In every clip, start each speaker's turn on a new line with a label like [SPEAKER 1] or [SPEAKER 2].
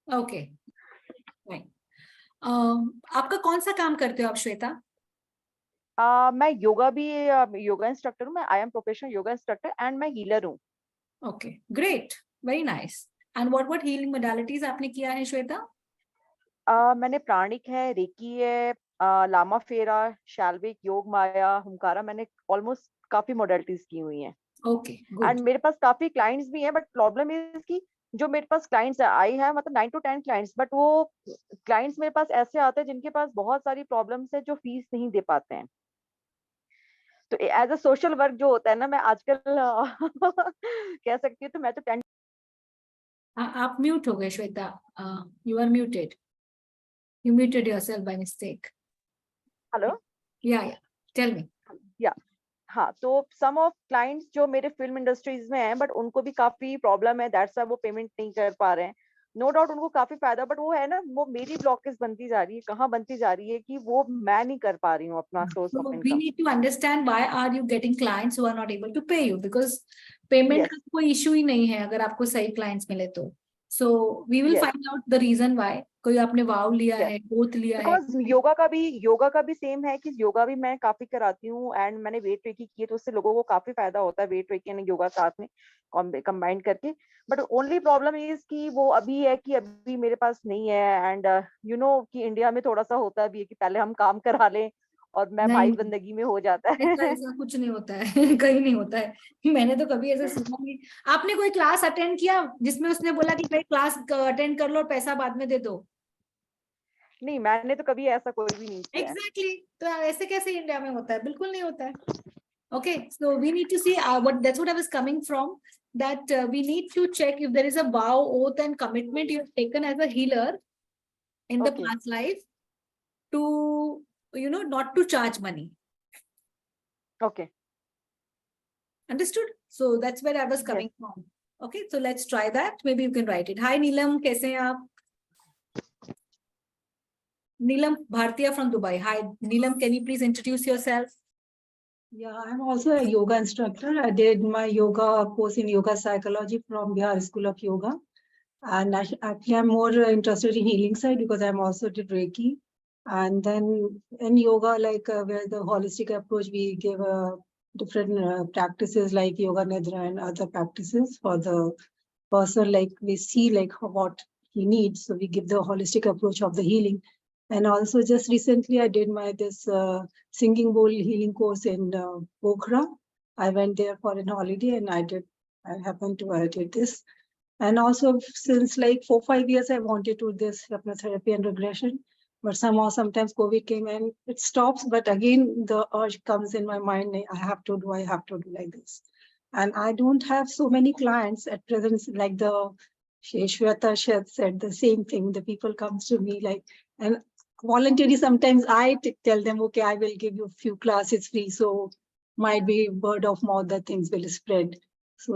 [SPEAKER 1] Okay, fine. आपका कौन सा काम करते हो आप, श्वेता?
[SPEAKER 2] मैं योगा इंस्ट्रक्टर हूँ। मैं I am professional yoga instructor and मैं हीलर हूँ।
[SPEAKER 1] Okay, great, very nice. And what healing modalities आपने किया है, श्वेता?
[SPEAKER 2] मैंने प्राणिक है, रेकी है, लामा फेरा, शैल्विक, योग माया, हुंकारा, मैंने ऑलमोस्ट काफी मॉडलिटीज की हुई हैं।
[SPEAKER 1] Okay,
[SPEAKER 2] and
[SPEAKER 1] good.
[SPEAKER 2] मेरे पास काफी क्लाइंट्स भी हैं, बट प्रॉब्लम इज कि जो मेरे पास क्लाइंट्स है, आई है मतलब 9 to 10 क्लाइंट्स, बट वो क्लाइंट्स मेरे पास ऐसे आते हैं जिनके पास बहुत सारी प्रॉब्लम्स है, जो फीस नहीं दे पाते हैं। तो एज अ सोशल वर्क जो होता है ना, मैं आजकल कह सकती हूँ, तो मैं तो 10।
[SPEAKER 1] आप म्यूट हो गए, Shweta. You are muted. You muted yourself by mistake.
[SPEAKER 2] Hello.
[SPEAKER 1] Yeah tell me.
[SPEAKER 2] Yeah हाँ, तो सम ऑफ क्लाइंट्स जो मेरे फिल्म इंडस्ट्रीज में हैं, बट उनको भी काफी प्रॉब्लम है, दैट्स व्हाई वो पेमेंट नहीं कर पा रहे हैं। नो डाउट उनको काफी फायदा, बट वो है ना, वो मेरी ब्लॉकेज बनती जा रही है, कहाँ बनती जा रही है कि वो मैं नहीं कर पा रही हूँ अपना source of
[SPEAKER 1] So we
[SPEAKER 2] income.
[SPEAKER 1] need to understand why are you getting clients who are not able to pay you, because payment का
[SPEAKER 2] यस।
[SPEAKER 1] कोई इशू ही नहीं है अगर आपको सही क्लाइंट्स मिले तो। So we will
[SPEAKER 2] yes.
[SPEAKER 1] find out the reason why। कोई आपने वाव लिया
[SPEAKER 2] यस।
[SPEAKER 1] है, ओथ लिया है?
[SPEAKER 2] बिकॉज योगा का भी सेम है कि योगा भी मैं काफी कराती हूँ, एंड मैंने वेट ट्रेकिंग की है, तो उससे लोगों को काफी फायदा होता है, वेट ट्रेकिंग एंड योगा साथ में कंबाइन करके। बट ओनली प्रॉब्लम इज कि वो अभी है कि अभी मेरे पास नहीं है, एंड यू नो कि इंडिया में थोड़ा सा होता भी है कि पहले हम काम करा लें और मैं
[SPEAKER 1] नहीं
[SPEAKER 2] भाई
[SPEAKER 1] नहीं,
[SPEAKER 2] बंदगी में हो जाता है।
[SPEAKER 1] ऐसा ऐसा कुछ नहीं होता है। कहीं नहीं होता है। मैंने तो कभी ऐसा सुना नहीं। आपने कोई क्लास अटेंड किया जिसमें उसने बोला कि भाई क्लास अटेंड कर लो और पैसा बाद में दे दो?
[SPEAKER 2] नहीं, मैंने तो कभी ऐसा कोई भी नहीं किया है।
[SPEAKER 1] Exactly exactly। तो ऐसे कैसे इंडिया में होता है? बिल्कुल नहीं होता है। Okay, so we need to see that's what I was coming from. That we need to check if there is a vow, oath, and commitment you have taken as a healer in the
[SPEAKER 2] okay.
[SPEAKER 1] past life to, not to charge money.
[SPEAKER 2] Okay.
[SPEAKER 1] Understood? So that's where I was
[SPEAKER 2] yes.
[SPEAKER 1] coming from. Okay, so let's try that. Maybe you can write it. Hi Neelam, कैसे हैं आप? Neelam Bhartiya from Dubai. Hi Neelam, can you please introduce yourself?
[SPEAKER 3] Yeah, I'm also a yoga instructor. I did my yoga course in yoga psychology from Bihar School of Yoga. And actually, I'm more interested in healing side because I'm also did Reiki. And then in yoga, like where the holistic approach, we give different practices like yoga nidra and other practices for the person. Like we see like what he needs, so we give the holistic approach of the healing. And also just recently, I did my this singing bowl healing course in Pokhara. I went there for an holiday and I did this. And also since like 4-5 years, I wanted to do this hypnotherapy and regression, but somehow sometimes COVID came and it stops. But again, the urge comes in my mind, I have to do like this. And I don't have so many clients at present, like the Shweta said the same thing. The people comes to me like, and voluntarily sometimes I tell them, okay, I will give you a few classes free. So might be word of mouth that things will spread. So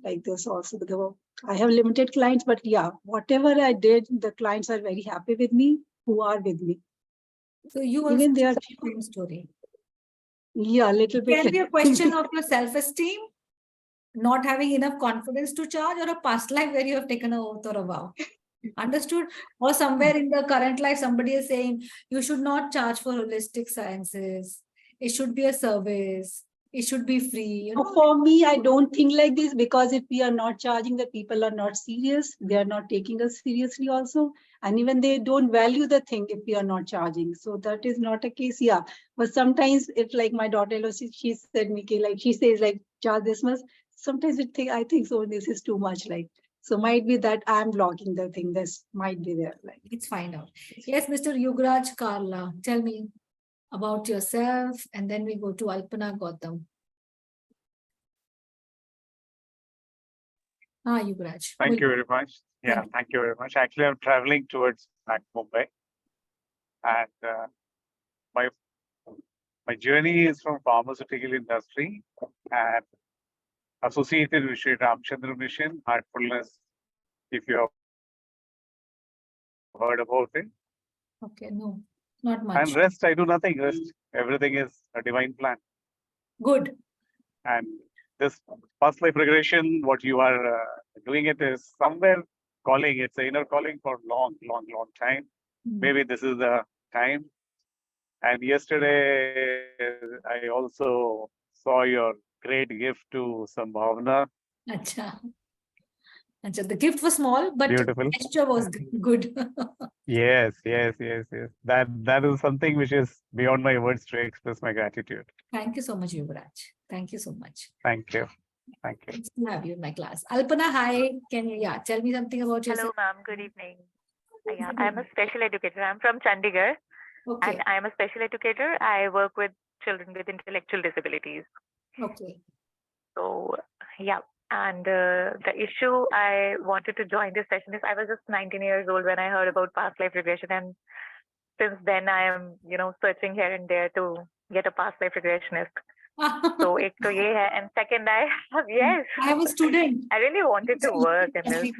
[SPEAKER 3] like this also, I have limited clients, but yeah, whatever I did, the clients are very happy with me, who are with me.
[SPEAKER 1] So you also
[SPEAKER 3] Even they
[SPEAKER 1] share
[SPEAKER 3] are,
[SPEAKER 1] the same story.
[SPEAKER 3] yeah, a little bit.
[SPEAKER 1] Can be a question of your self-esteem, not having enough confidence to charge, or a past life where you have taken an oath or a vow. Understood? Or somewhere in the current life, somebody is saying you should not charge for holistic sciences. It should be a service. It should be free.
[SPEAKER 3] For me, I don't think like this, because if we are not charging, the people are not serious. They are not taking us seriously also. And even they don't value the thing if we are not charging. So that is not a case, yeah. But sometimes if like my daughter, she said, Miki, like she says like charge this much. Sometimes I think so this is too much, like. So might be that I'm blocking the thing. This might be there. Like,
[SPEAKER 1] let's find out. Yes, Mr. Yugraj Karla, tell me about yourself, and then we go to Alpana Gautam. Yugraj.
[SPEAKER 4] Thank you very much. Yeah, thank you very much. Actually, I'm traveling towards back Mumbai, and my journey is from pharmaceutical industry and associated with Sri Ramchandra Mission, Heartfulness, if you have heard about it.
[SPEAKER 1] Okay, no, not much.
[SPEAKER 4] And rest, I do nothing. Rest, everything is a divine plan.
[SPEAKER 1] Good.
[SPEAKER 4] And this past life regression, what you are doing it is somewhere calling. It's an inner calling for long time. Maybe this is the time. And yesterday, I also saw your great gift to Sambhavna.
[SPEAKER 1] Acha. Acha. The gift was small, but
[SPEAKER 4] Beautiful.
[SPEAKER 1] gesture was good.
[SPEAKER 4] Yes. That is something which is beyond my words to express my gratitude.
[SPEAKER 1] Thank you so much, Yuvraj. Thank you so much.
[SPEAKER 4] Thank you. Thank you.
[SPEAKER 1] Nice to have you in my class. Alpana, hi. Can you tell me something about
[SPEAKER 5] Hello,
[SPEAKER 1] yourself?
[SPEAKER 5] ma'am. Good evening. Yeah, I'm a special educator. I'm from Chandigarh,
[SPEAKER 1] Okay.
[SPEAKER 5] and I'm a special educator. I work with children with intellectual disabilities.
[SPEAKER 1] Okay.
[SPEAKER 5] So, yeah. And the issue I wanted to join this session is I was just 19 years old when I heard about past life regression, and since then I am, searching here and there to get a past life regressionist. So, ek to ye hai, and second, yes,
[SPEAKER 1] I have a student.
[SPEAKER 5] I really wanted to work in this.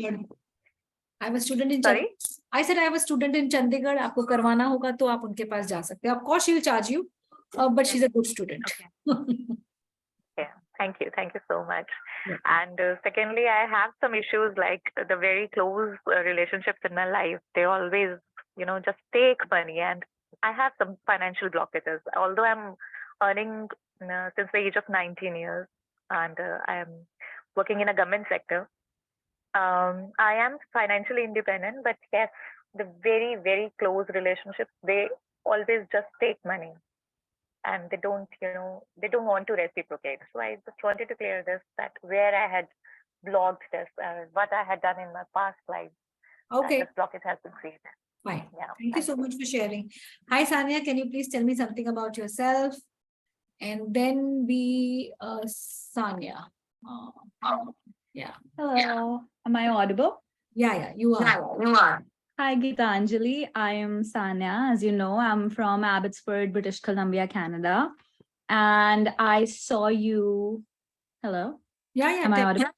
[SPEAKER 1] I have a student in
[SPEAKER 5] Sorry?
[SPEAKER 1] Chandigarh. I said I have a student in Chandigarh. आपको करवाना होगा तो आप उनके पास जा सकते हैं. Of course, she'll charge you, but she's a good student.
[SPEAKER 5] Yeah, thank you so much.
[SPEAKER 1] Yeah.
[SPEAKER 5] And secondly, I have some issues like the very close relationships in my life. They always, just take money, and I have some financial blockages. Although I'm earning since the age of 19 years, and I am working in a government sector. I am financially independent, but yes, the very, very close relationships, they always just take money, and they don't want to reciprocate. So I just wanted to clear this, that where I had blocked this, what I had done in my past life.
[SPEAKER 1] Okay.
[SPEAKER 5] This blockage has been created.
[SPEAKER 1] Fine.
[SPEAKER 5] Yeah.
[SPEAKER 1] Thank you so much for sharing. Hi, Sania. Can you please tell me something about yourself? And then Sania. Yeah.
[SPEAKER 6] Hello, am I audible?
[SPEAKER 1] Yeah, you are.
[SPEAKER 6] Hi, Geetanjali. I am Sania. As you know, I'm from Abbotsford, British Columbia, Canada. And I saw you. Hello?
[SPEAKER 1] Yeah.
[SPEAKER 6] Am I audible?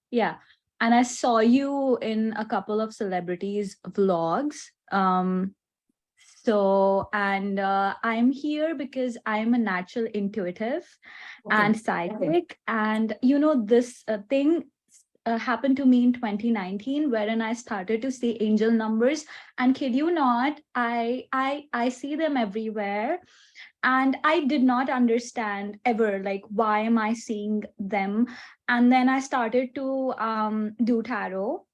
[SPEAKER 6] Yeah. And I saw you in a couple of celebrities' vlogs. I'm here because I'm a natural intuitive and psychic. And this thing happened to me in 2019, wherein I started to see angel numbers, and kid you not, I see them everywhere, and I did not understand ever, like, why am I seeing them? And then I started to do tarot,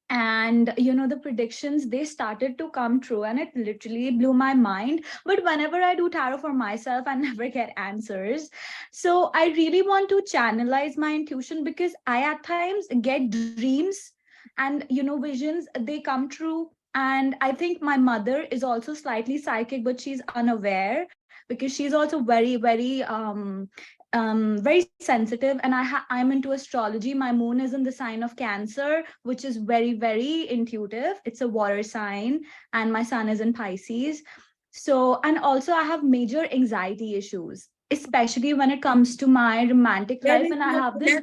[SPEAKER 6] and the predictions, they started to come true, and it literally blew my mind. But whenever I do tarot for myself, I never get answers. So I really want to channelize my intuition, because I at times get dreams and visions, they come true. And I think my mother is also slightly psychic, but she's unaware, because she's also very, very very sensitive. And I'm into astrology. My moon is in the sign of Cancer, which is very, very intuitive. It's a water sign, and my sun is in Pisces. So, and also I have major anxiety issues, especially when it comes to my romantic life. And I have this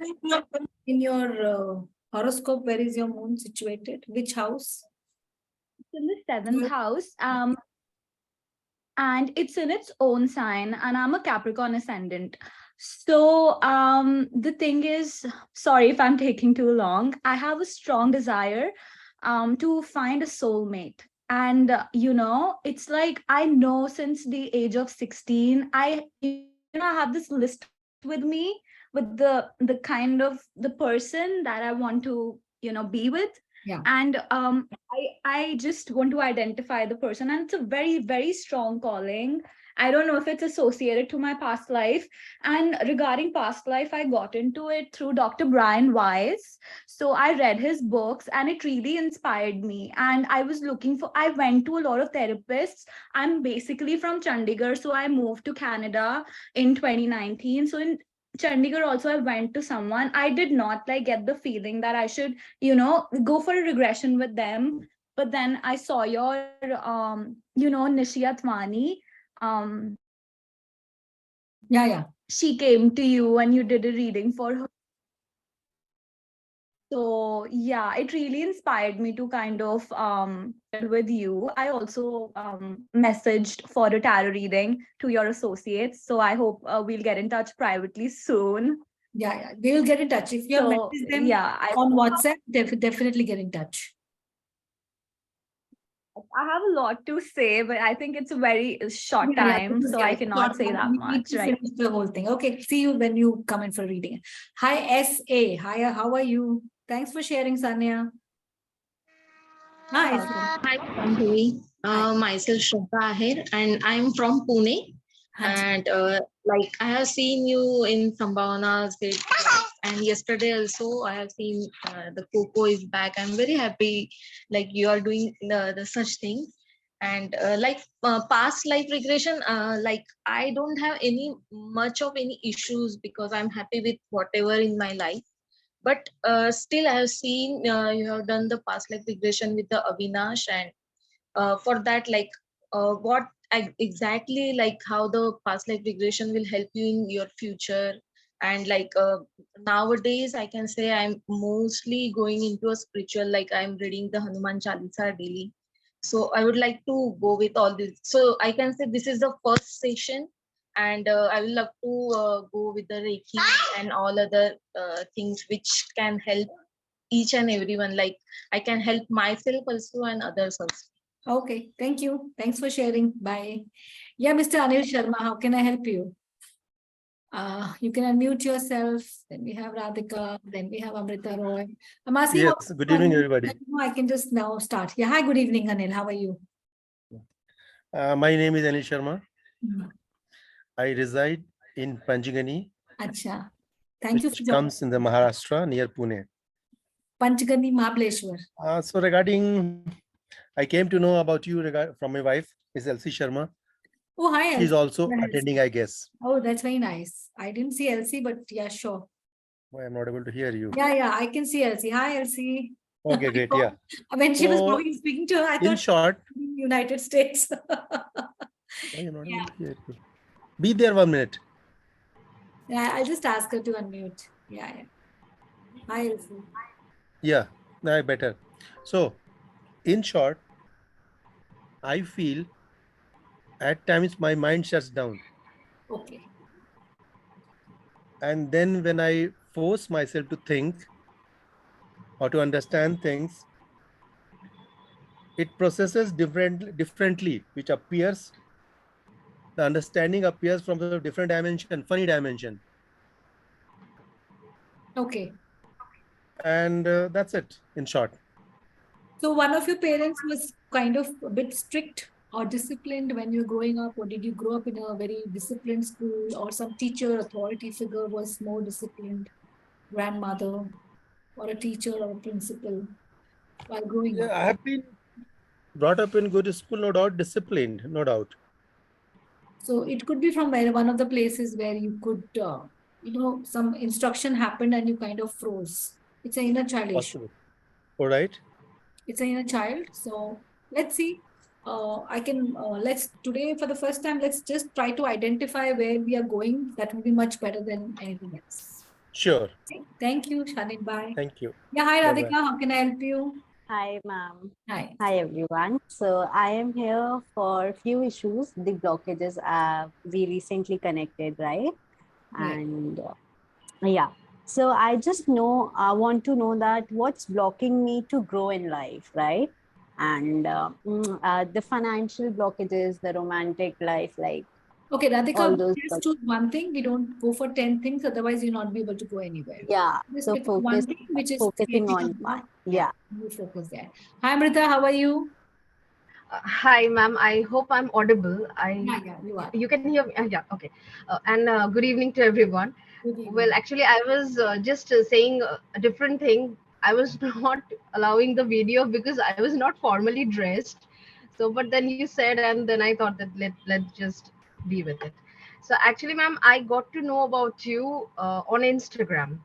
[SPEAKER 1] in your horoscope. Where is your moon situated? Which house?
[SPEAKER 6] in the 7th house. And it's in its own sign, and I'm a Capricorn ascendant. So the thing is, sorry if I'm taking too long, I have a strong desire to find a soulmate. And it's like, I know since the age of 16, I have this list with me with the kind of the person that I want to be with.
[SPEAKER 1] Yeah.
[SPEAKER 6] And I just want to identify the person, and it's a very, very strong calling. I don't know if it's associated to my past life. And regarding past life, I got into it through Dr. Brian Weiss. So I read his books, and it really inspired me. And I went to a lot of therapists. I'm basically from Chandigarh, so I moved to Canada in 2019. So in Chandigarh also, I went to someone. I did not get the feeling that I should, go for a regression with them. But then I saw your, Nishi Atwani.
[SPEAKER 1] Yeah.
[SPEAKER 6] She came to you and you did a reading for her. So yeah, it really inspired me to kind of with you. I also messaged for a tarot reading to your associates. So I hope we'll get in touch privately soon.
[SPEAKER 1] Yeah. They will get in touch. If you have
[SPEAKER 6] So
[SPEAKER 1] messaged them
[SPEAKER 6] yeah,
[SPEAKER 1] on WhatsApp, definitely get in touch.
[SPEAKER 6] I have a lot to say, but I think it's a very short
[SPEAKER 1] Yeah,
[SPEAKER 6] time,
[SPEAKER 1] this is
[SPEAKER 6] so I
[SPEAKER 1] good.
[SPEAKER 6] cannot
[SPEAKER 1] Short
[SPEAKER 6] say
[SPEAKER 1] one.
[SPEAKER 6] that
[SPEAKER 1] We need
[SPEAKER 6] much,
[SPEAKER 1] to
[SPEAKER 6] right?
[SPEAKER 1] finish the whole thing. Okay. See you when you come in for reading. Hi, SA. Hi, how are you? Thanks for sharing, Sanya. Hi.
[SPEAKER 7] Hi, Pranjali.
[SPEAKER 1] Hi.
[SPEAKER 7] Myself Shraddha Ahir, and I'm from Pune.
[SPEAKER 1] Hanji.
[SPEAKER 7] And like I have seen you in Sambhavana's great vlogs, and yesterday also I have seen the Coco is back. I'm very happy, like you are doing the such things. And past life regression, like I don't have any much of any issues because I'm happy with whatever in my life. But still, I have seen you have done the past life regression with the Avinash, and for that, like what exactly, like how the past life regression will help you in your future. And like nowadays, I can say I'm mostly going into a spiritual, like I'm reading the Hanuman Chalisa daily. So I would like to go with all this. So I can say this is the first session, and I will love to go with the Reiki and all other things which can help each and everyone. Like I can help myself also and others also.
[SPEAKER 1] Okay. Thank you. Thanks for sharing. Bye. Yeah, Mr. Anil Sharma, how can I help you? You can unmute yourself. Then we have Radhika. Then we have Amrita Roy. I'm asking.
[SPEAKER 8] Yes, good evening, everybody.
[SPEAKER 1] I can just now start. Yeah. Hi. Good evening, Anil. How are you?
[SPEAKER 8] My name is Anil Sharma.
[SPEAKER 1] Mhm.
[SPEAKER 8] I reside in Panchgani,
[SPEAKER 1] Acha. Thank you for
[SPEAKER 8] which
[SPEAKER 1] joining.
[SPEAKER 8] comes in the Maharashtra near Pune.
[SPEAKER 1] Panchgani Mahabaleshwar.
[SPEAKER 8] So regarding, I came to know about you from my wife, Ms. Elsie Sharma.
[SPEAKER 1] Oh, hi.
[SPEAKER 8] She's
[SPEAKER 1] Elsie.
[SPEAKER 8] also
[SPEAKER 1] Hi, Elsie.
[SPEAKER 8] attending, I guess.
[SPEAKER 1] Oh, that's very nice. I didn't see Elsie, but yeah, sure.
[SPEAKER 8] Why I'm not able to hear you.
[SPEAKER 1] Yeah, I can see Elsie. Hi, Elsie.
[SPEAKER 8] Okay, great. Yeah.
[SPEAKER 1] When she was
[SPEAKER 8] So,
[SPEAKER 1] speaking to her, I
[SPEAKER 8] in
[SPEAKER 1] thought
[SPEAKER 8] short,
[SPEAKER 1] United States.
[SPEAKER 8] why you're not able to hear you? Be there 1 minute.
[SPEAKER 1] Yeah, I'll just ask her to unmute. Yeah. Hi, Elsie.
[SPEAKER 8] Yeah, now better. So, in short, I feel at times my mind shuts down.
[SPEAKER 1] Okay.
[SPEAKER 8] And then when I force myself to think or to understand things, it processes differently, which appears, the understanding appears from a different dimension, funny dimension.
[SPEAKER 1] Okay.
[SPEAKER 8] And that's it, in short.
[SPEAKER 1] So one of your parents was kind of a bit strict or disciplined when you were growing up, or did you grow up in a very disciplined school, or some teacher, authority figure was more disciplined, grandmother, or a teacher or a principal while growing
[SPEAKER 8] Yeah,
[SPEAKER 1] up?
[SPEAKER 8] I have been brought up in good school, no doubt, disciplined, no doubt.
[SPEAKER 1] So it could be from one of the places where you could, some instruction happened and you kind of froze. It's an inner child issue.
[SPEAKER 8] Possible. All right.
[SPEAKER 1] It's an inner child. So let's see. Let's today for the first time, let's just try to identify where we are going. That will be much better than anything else.
[SPEAKER 8] Sure.
[SPEAKER 1] Okay. Thank you, Shanin. Bye.
[SPEAKER 8] Thank you.
[SPEAKER 1] Yeah, hi
[SPEAKER 8] Bye-bye.
[SPEAKER 1] Radhika. How can I help you?
[SPEAKER 9] Hi, ma'am.
[SPEAKER 1] Hi.
[SPEAKER 9] Hi, everyone. So I am here for a few issues, the blockages we recently connected, right?
[SPEAKER 1] Right.
[SPEAKER 9] And yeah, so I want to know that what's blocking me to grow in life, right? And the financial blockages, the romantic life, like
[SPEAKER 1] Okay, Radhika,
[SPEAKER 9] all those.
[SPEAKER 1] just choose one thing. We don't go for 10 things, otherwise you'll not be able to go anywhere.
[SPEAKER 9] Yeah,
[SPEAKER 1] Just
[SPEAKER 9] so
[SPEAKER 1] pick one thing which is
[SPEAKER 9] focusing
[SPEAKER 1] creating
[SPEAKER 9] on
[SPEAKER 1] more.
[SPEAKER 9] one. Yeah.
[SPEAKER 1] You focus there. Hi, Amrita. How are you?
[SPEAKER 10] Hi, ma'am. I hope I'm audible.
[SPEAKER 1] Yeah, you are.
[SPEAKER 10] You can hear me. Yeah, okay. And good evening to everyone.
[SPEAKER 1] Good evening.
[SPEAKER 10] Well, actually, I was just saying a different thing. I was not allowing the video because I was not formally dressed. So, but then you said, and then I thought that let's just be with it. So, actually, ma'am, I got to know about you on Instagram,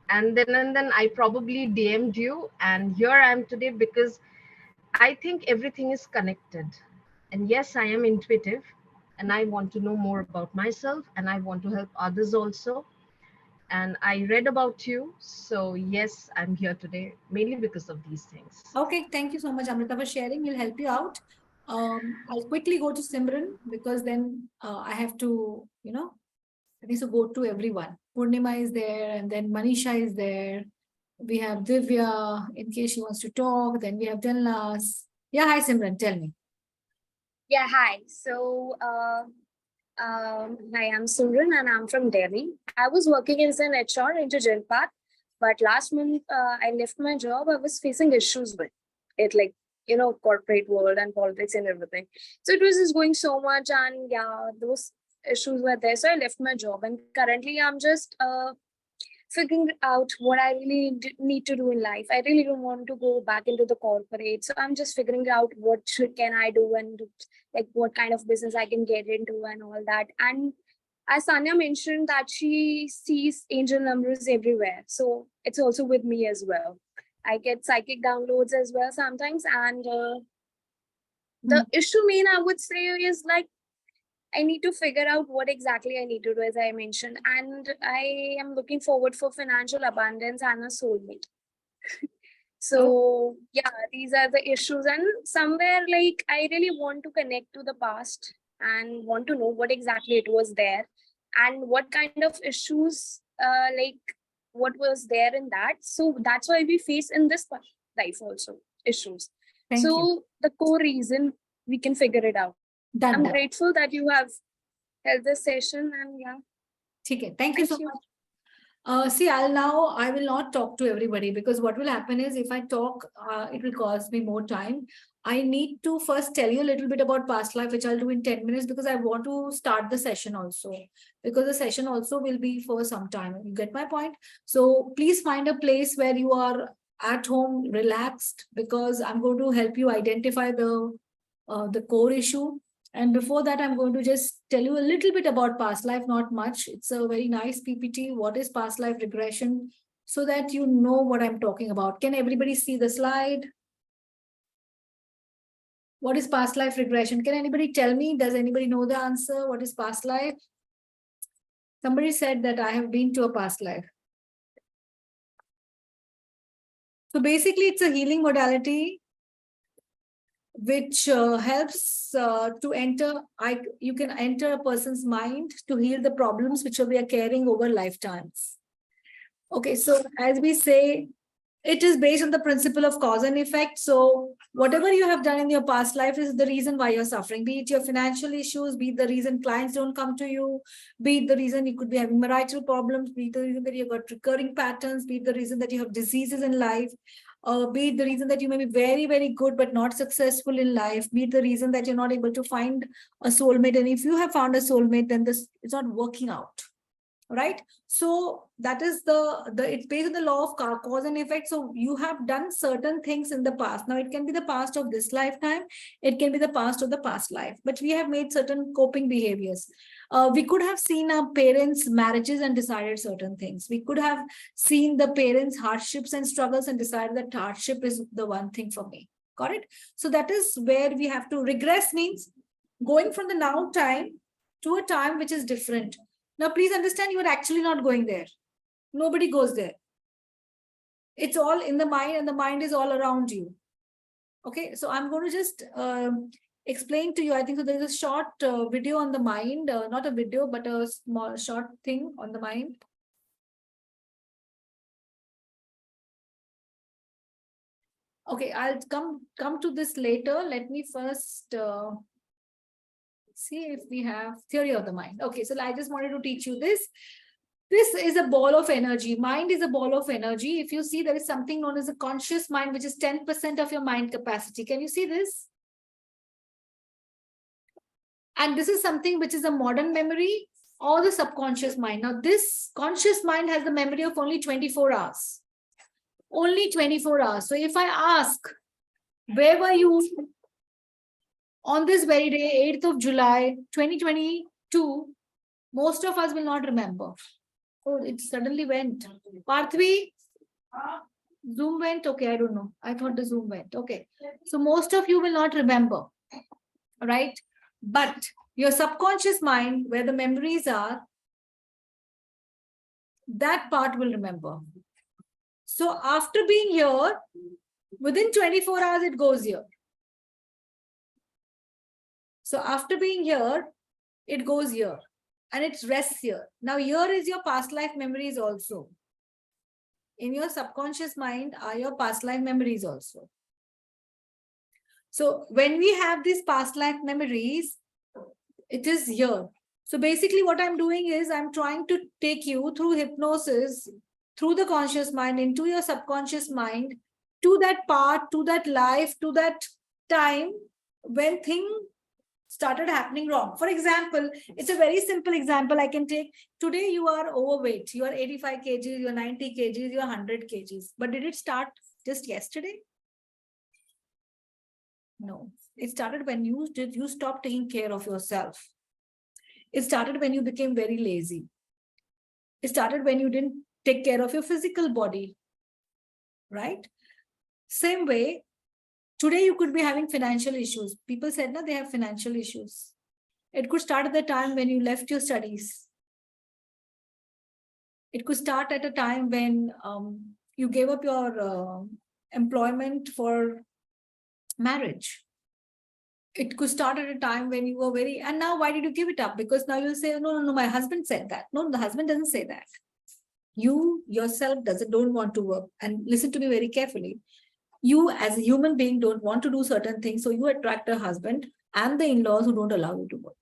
[SPEAKER 10] and then I probably DM'd you, and here I am today because I think everything is connected. And yes, I am intuitive and I want to know more about myself and I want to help others also. And I read about you. So, yes, I'm here today mainly because of these things.
[SPEAKER 1] Okay, thank you so much, Amrita, for sharing. We'll help you out. I'll quickly go to Simran because then I have to, I need to go to everyone. Purnima is there, and then Manisha is there. We have Divya, in case she wants to talk. Then we have Dallas. Yeah, hi Simran, tell me.
[SPEAKER 11] Yeah, hi. So, hi, I'm Simran and I'm from Delhi. I was working as an HR into Genpact, but last month I left my job. I was facing issues with it, like, corporate world and politics and everything. So it was just going so much, and yeah, those issues were there. So I left my job, and currently I'm just figuring out what I really need to do in life. I really don't want to go back into the corporate. So I'm just figuring out can I do, and like what kind of business I can get into and all that. And as Sanya mentioned that she sees angel numbers everywhere. So it's also with me as well. I get psychic downloads as well sometimes. And the issue main I would say is like, I need to figure out what exactly I need to do, as I mentioned. And I am looking forward for financial abundance and a soulmate. So yeah, these are the issues. And somewhere like I really want to connect to the past and want to know what exactly it was there and what kind of issues, like what was there in that. So that's why we face in this life also issues.
[SPEAKER 1] Thank you.
[SPEAKER 11] The core reason we can figure it out.
[SPEAKER 1] Done.
[SPEAKER 11] I'm grateful that you have held this session, and yeah.
[SPEAKER 1] Okay, thank you so much. See, I will not talk to everybody, because what will happen is if I talk, it will cost me more time. I need to first tell you a little bit about past life, which I'll do in 10 minutes, because I want to start the session also, because the session also will be for some time. You get my point? So please find a place where you are at home, relaxed, because I'm going to help you identify the core issue. And before that, I'm going to just tell you a little bit about past life, not much. It's a very nice PPT. What is past life regression? So that you know what I'm talking about. Can everybody see the slide? What is past life regression? Can anybody tell me? Does anybody know the answer? What is past life? Somebody said that I have been to a past life. So basically, it's a healing modality which helps to enter, you can enter a person's mind to heal the problems which we are carrying over lifetimes. Okay, so as we say, it is based on the principle of cause and effect. So whatever you have done in your past life is the reason why you're suffering, be it your financial issues, be it the reason clients don't come to you, be it the reason you could be having marital problems, be it the reason that you've got recurring patterns, be it the reason that you have diseases in life, be it the reason that you may be very, very good but not successful in life, be it the reason that you're not able to find a soulmate. And if you have found a soulmate, then it's not working out. Right? So that is it's based on the law of cause and effect. So you have done certain things in the past. Now it can be the past of this lifetime, it can be the past of the past life, but we have made certain coping behaviors. We could have seen our parents' marriages and decided certain things. We could have seen the parents' hardships and struggles and decided that hardship is the one thing for me. Got it? So that is where we have to regress, means going from the now time to a time which is different. Now, please understand, you are actually not going there. Nobody goes there. It's all in the mind, and the mind is all around you. Okay, so I'm going to just explain to you. I think so. There's a short video on the mind, not a video, but a small short thing on the mind. Okay, I'll come to this later. Let me first see if we have theory of the mind. Okay, so I just wanted to teach you this. This is a ball of energy. Mind is a ball of energy. If you see, there is something known as a conscious mind, which is 10% of your mind capacity. Can you see this? And this is something which is a modern memory or the subconscious mind. Now, this conscious mind has the memory of only 24 hours. Only 24 hours. So if I ask, where were you on this very day, 8th of July, 2022, most of us will not remember. Oh, it suddenly went. Parthvi, Zoom went? Okay, I don't know. I thought the Zoom went. Okay. So most of you will not remember, right? But your subconscious mind, where the memories are, that part will remember. So after being here, within 24 hours, it goes here. So after being here, it goes here. and it rests here. Now here is your past life memories also. In your subconscious mind are your past life memories also. So when we have these past life memories, it is here. So basically what I'm doing is I'm trying to take you through hypnosis, through the conscious mind, into your subconscious mind, to that part, to that life, to that time when things started happening wrong. For example, it's a very simple example I can take. Today you are overweight, you are 85 kgs, you are 90 kgs, you are 100 kgs. But did it start just yesterday? No, it started when you stopped taking care of yourself. It started when you became very lazy. It started when you didn't take care of your physical body, right? Same way, today you could be having financial issues. People said, no, they have financial issues. It could start at the time when you left your studies. It could start at a time when you gave up your employment for marriage. It could start at a time when you were very, and now why did you give it up? Because now you'll say, no, my husband said that. No, the husband doesn't say that. You yourself don't want to work. And listen to me very carefully. You as a human being don't want to do certain things. So you attract a husband and the in-laws who don't allow you to work.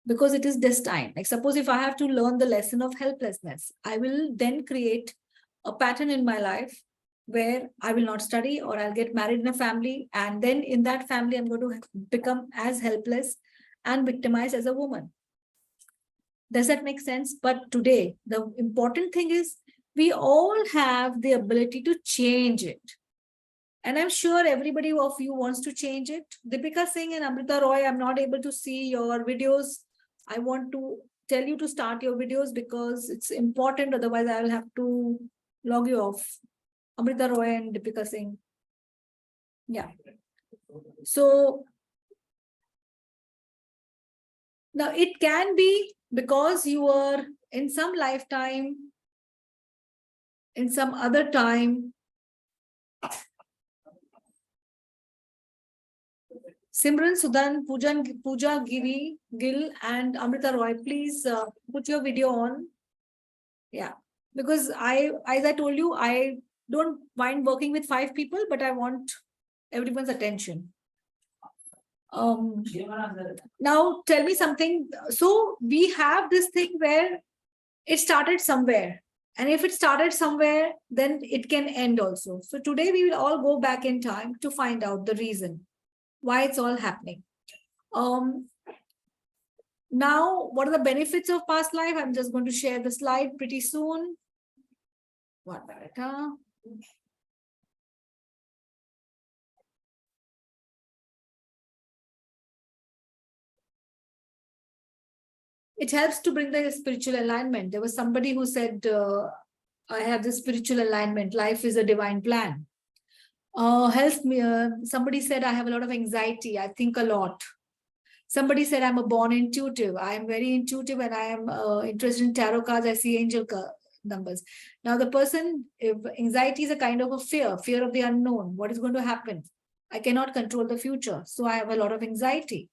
[SPEAKER 1] Because it is destined. Like suppose if I have to learn the lesson of helplessness, I will then create a pattern in my life where I will not study, or I'll get married in a family. And then in that family, I'm going to become as helpless and victimized as a woman. Does that make sense? But today, the important thing is we all have the ability to change it. And I'm sure everybody of you wants to change it. Deepika Singh and Amrita Roy, I'm not able to see your videos. I want to tell you to start your videos because it's important. Otherwise, I will have to log you off. Amrita Roy and Deepika Singh. Yeah. So now it can be because you were in some lifetime, in some other time. Simran, Sudan, Pooja Giri, Gill, and Amrita Roy, please put your video on. Yeah, because as I told you, I don't mind working with 5 people, but I want everyone's attention. Now tell me something. So we have this thing where it started somewhere. And if it started somewhere, then it can end also. So today we will all go back in time to find out the reason why it's all happening. Now, what are the benefits of past life? I'm just going to share the slide pretty soon. One minute. It helps to bring the spiritual alignment. There was somebody who said, I have this spiritual alignment. Life is a divine plan. Helps me. Somebody said, I have a lot of anxiety. I think a lot. Somebody said, I'm a born intuitive. I am very intuitive and I am interested in tarot cards. I see angel numbers. Now the person, if anxiety is a kind of a fear of the unknown. What is going to happen? I cannot control the future. So I have a lot of anxiety.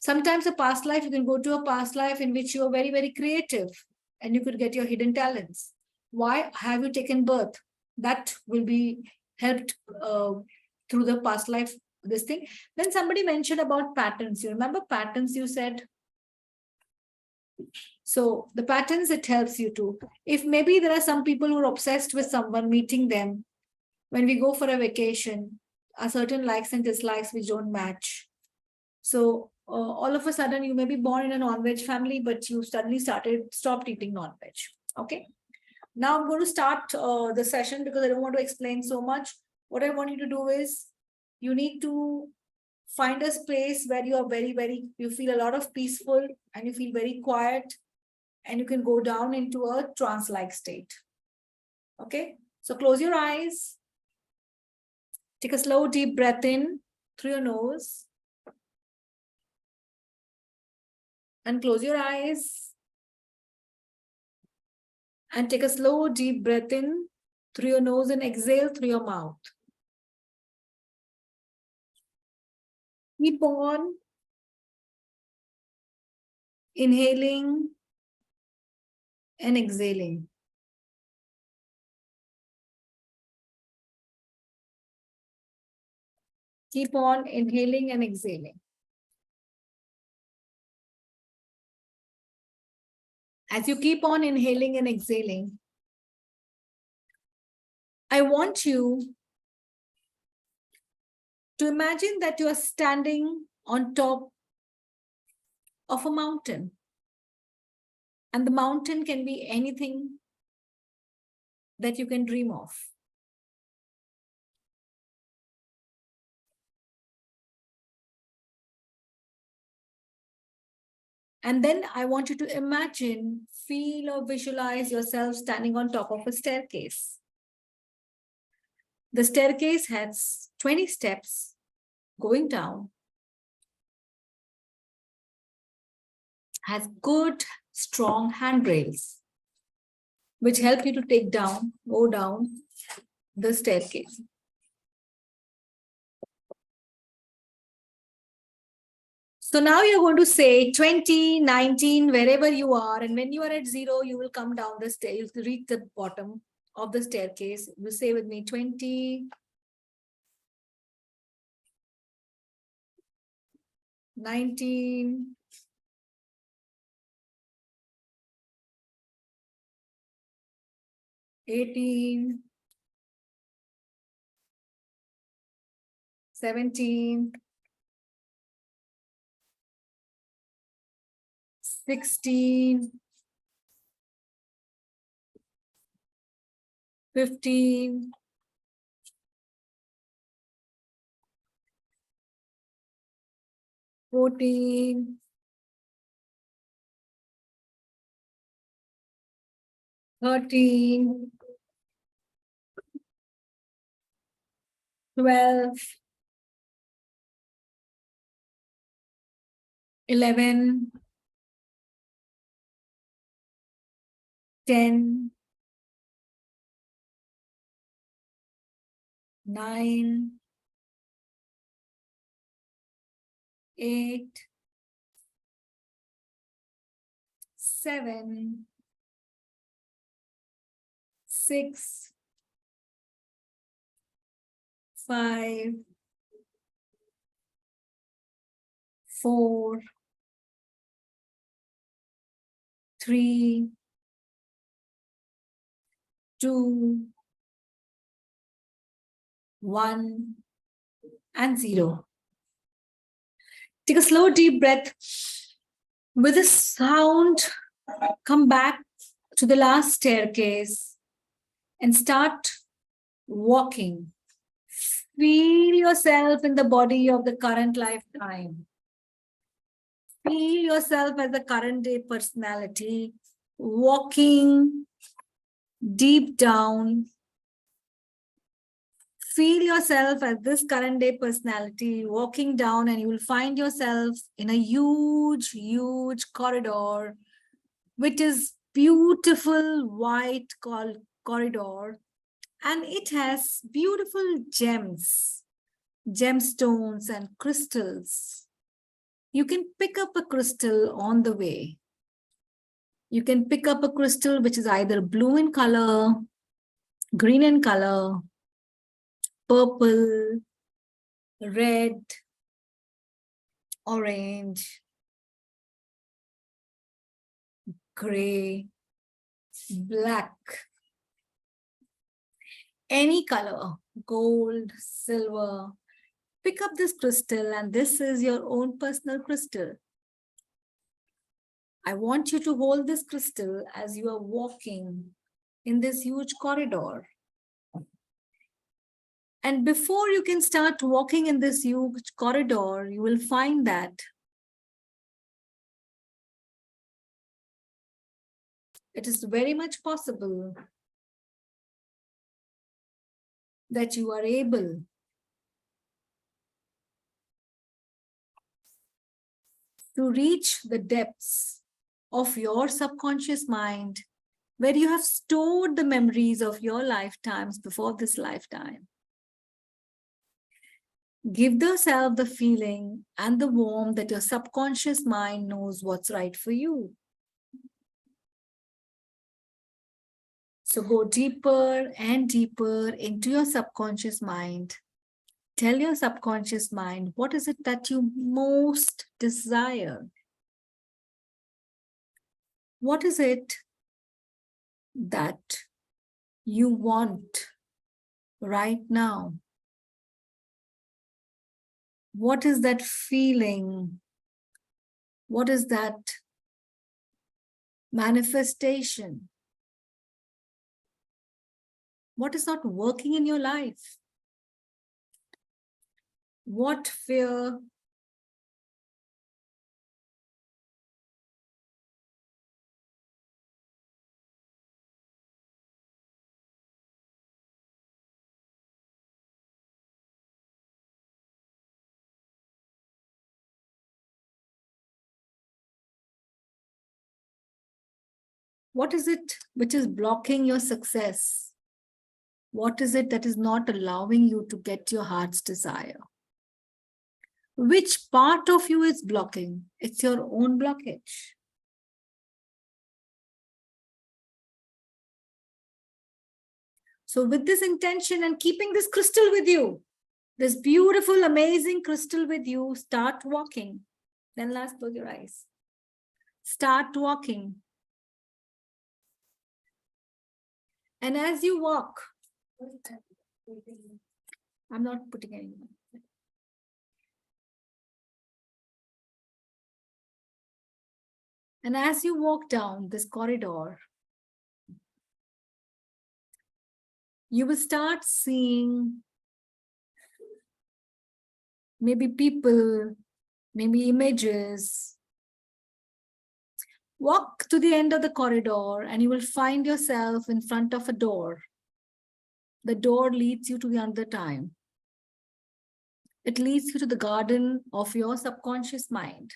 [SPEAKER 1] Sometimes a past life, you can go to a past life in which you are very, very creative and you could get your hidden talents. Why have you taken birth? That will be helped through the past life, this thing. Then somebody mentioned about patterns. You remember patterns you said? So the patterns, it helps you to. If maybe there are some people who are obsessed with someone, meeting them, when we go for a vacation, a certain likes and dislikes which don't match. So all of a sudden you may be born in a non-veg family, but you suddenly stopped eating non-veg. Okay. Now I'm going to start the session because I don't want to explain so much. What I want you to do is you need to find a space where you are you feel a lot of peaceful and you feel very quiet and you can go down into a trance-like state. Okay. So close your eyes. Take a slow, deep breath in through your nose. And close your eyes. And take a slow, deep breath in through your nose and exhale through your mouth. Keep on inhaling and exhaling. Keep on inhaling and exhaling. As you keep on inhaling and exhaling, I want you to imagine that you are standing on top of a mountain. And the mountain can be anything that you can dream of. And then I want you to imagine, feel or visualize yourself standing on top of a staircase. The staircase has 20 steps going down, has good, strong handrails, which help you to go down the staircase. So now you're going to say 20, 19, wherever you are. And when you are at 0, you will come down the stairs, you'll reach the bottom of the staircase. You say with me 20, 19, 18, 17, 16, 15, 14, 13, 12, 11, 10, 9, 8, 7, 6, 5, 4, 3, 2, 1, and 0. Take a slow, deep breath. With a sound, come back to the last staircase and start walking. Feel yourself in the body of the current lifetime. Feel yourself as the current day personality, walking deep down. Feel yourself as this current day personality walking down, and you will find yourself in a huge, huge corridor, which is beautiful white corridor. And it has beautiful gems, gemstones and crystals. You can pick up a crystal on the way. You can pick up a crystal which is either blue in color, green in color, purple, red, orange, gray, black, any color, gold, silver. Pick up this crystal, and this is your own personal crystal. I want you to hold this crystal as you are walking in this huge corridor. And before you can start walking in this huge corridor, you will find that it is very much possible that you are able to reach the depths of your subconscious mind, where you have stored the memories of your lifetimes before this lifetime. Give yourself the feeling and the warmth that your subconscious mind knows what's right for you. So go deeper and deeper into your subconscious mind. Tell your subconscious mind, what is it that you most desire? What is it that you want right now? What is that feeling? What is that manifestation? What is not working in your life? What fear? What is it which is blocking your success? What is it that is not allowing you to get your heart's desire? Which part of you is blocking? It's your own blockage. So with this intention and keeping this crystal with you, this beautiful, amazing crystal with you, start walking. Then last, close your eyes. Start walking. And as you walk, I'm not putting anyone. And as you walk down this corridor, you will start seeing maybe people, maybe images. Walk to the end of the corridor and you will find yourself in front of a door. The door leads you to the other time. It leads you to the garden of your subconscious mind.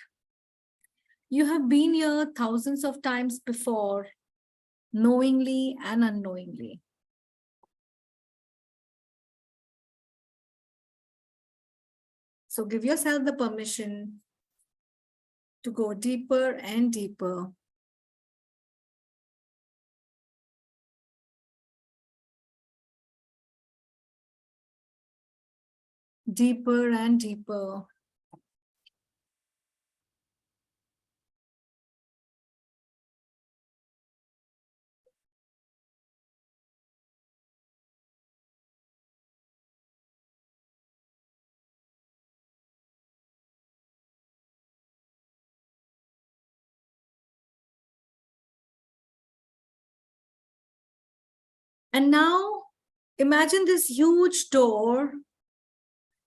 [SPEAKER 1] You have been here thousands of times before, knowingly and unknowingly. So give yourself the permission to go deeper and deeper. Deeper and deeper. And now imagine this huge door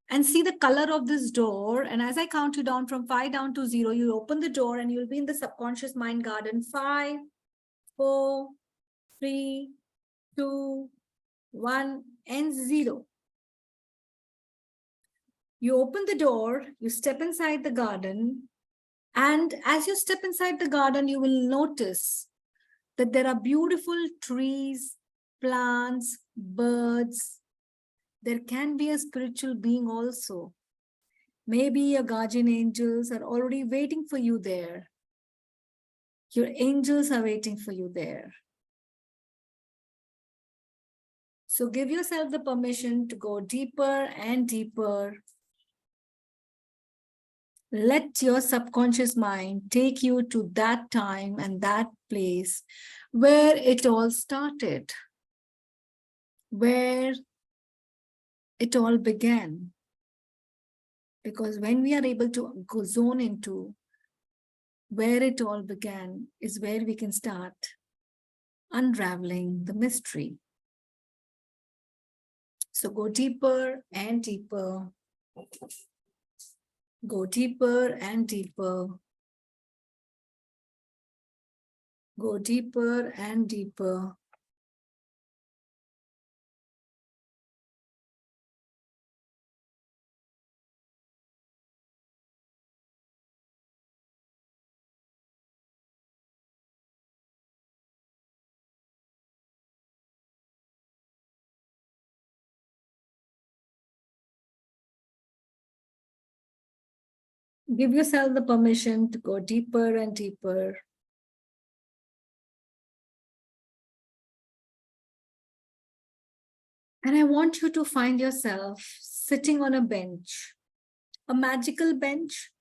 [SPEAKER 1] and see the color of this door. And as I count you down from 5 down to 0, you open the door and you'll be in the subconscious mind garden. 5, 4, 3, 2, 1, and 0. You open the door, you step inside the garden. And as you step inside the garden, you will notice that there are beautiful trees, plants, birds. There can be a spiritual being also. Maybe your guardian angels are already waiting for you there. Your angels are waiting for you there. So give yourself the permission to go deeper and deeper. Let your subconscious mind take you to that time and that place where it all started, where it all began. Because when we are able to go zone into where it all began is where we can start unraveling the mystery. So go deeper and deeper. Go deeper and deeper. Go deeper and deeper. Give yourself the permission to go deeper and deeper. And I want you to find yourself sitting on a bench, a magical bench.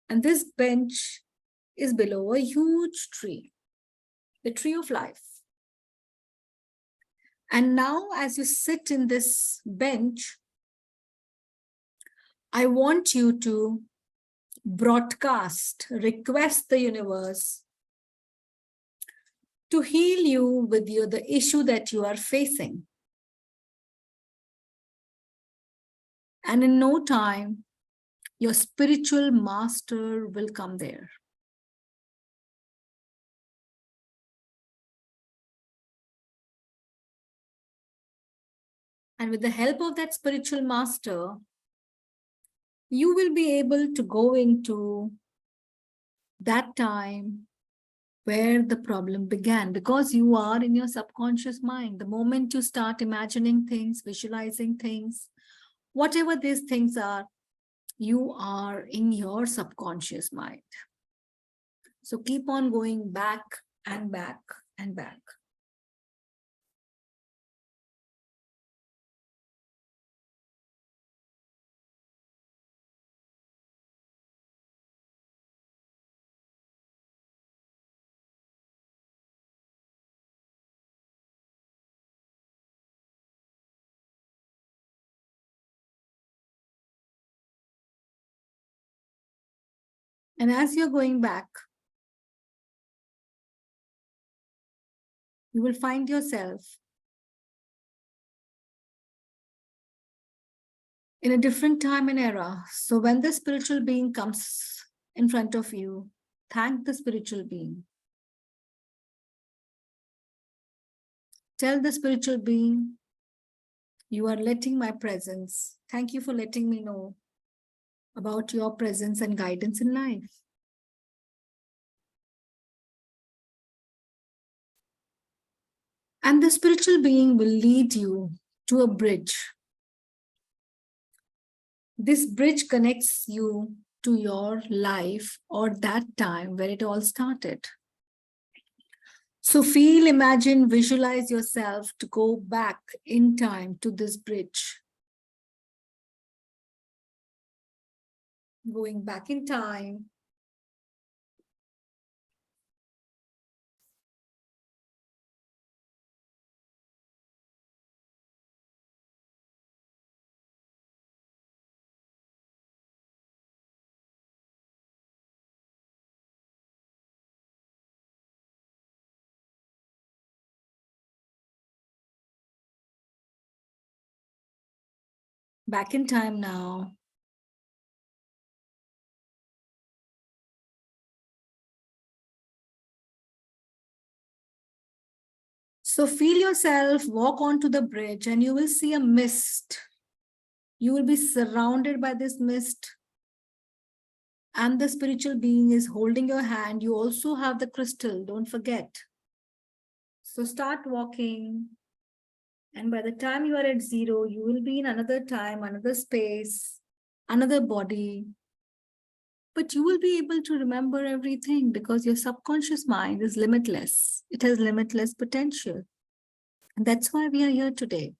[SPEAKER 1] And this bench is below a huge tree, the tree of life. And now, as you sit in this bench, I want you to broadcast, request the universe to heal you with the issue that you are facing. And in no time, your spiritual master will come there. And with the help of that spiritual master, you will be able to go into that time where the problem began, because you are in your subconscious mind. The moment you start imagining things, visualizing things, whatever these things are, you are in your subconscious mind. So keep on going back and back and back. And as you're going back, you will find yourself in a different time and era. So when the spiritual being comes in front of you, thank the spiritual being. Tell the spiritual being, you are letting my presence. Thank you for letting me know about your presence and guidance in life. And the spiritual being will lead you to a bridge. This bridge connects you to your life or that time where it all started. So feel, imagine, visualize yourself to go back in time to this bridge. Going back in time. Back in time now. So feel yourself walk onto the bridge and you will see a mist. You will be surrounded by this mist. And the spiritual being is holding your hand. You also have the crystal, don't forget. So start walking. And by the time you are at zero, you will be in another time, another space, another body. But you will be able to remember everything because your subconscious mind is limitless. It has limitless potential. And that's why we are here today.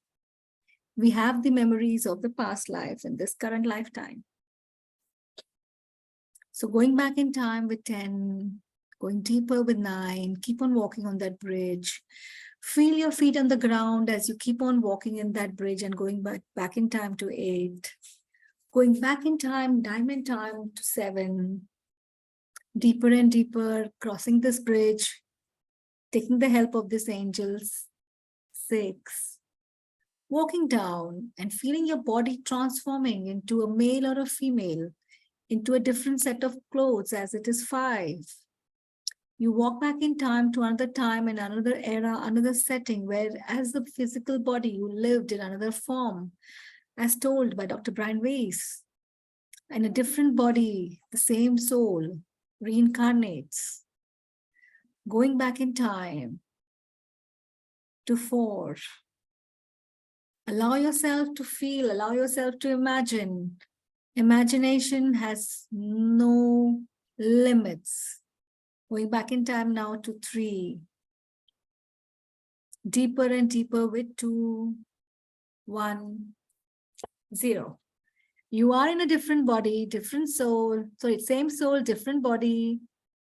[SPEAKER 1] We have the memories of the past life in this current lifetime. So going back in time with 10, going deeper with 9, keep on walking on that bridge. Feel your feet on the ground as you keep on walking in that bridge and going back in time to 8. Going back in time, diamond time to 7. Deeper and deeper, crossing this bridge, taking the help of these angels. 6. Walking down and feeling your body transforming into a male or a female, into a different set of clothes as it is 5. You walk back in time to another time and another era, another setting where as the physical body you lived in another form, as told by Dr. Brian Weiss. In a different body, the same soul reincarnates. Going back in time to 4. Allow yourself to feel, allow yourself to imagine Imagination has no limits. Going back in time now to 3. Deeper and deeper with 2, 1, 0. You are in a different body, different soul. Sorry, same soul, different body,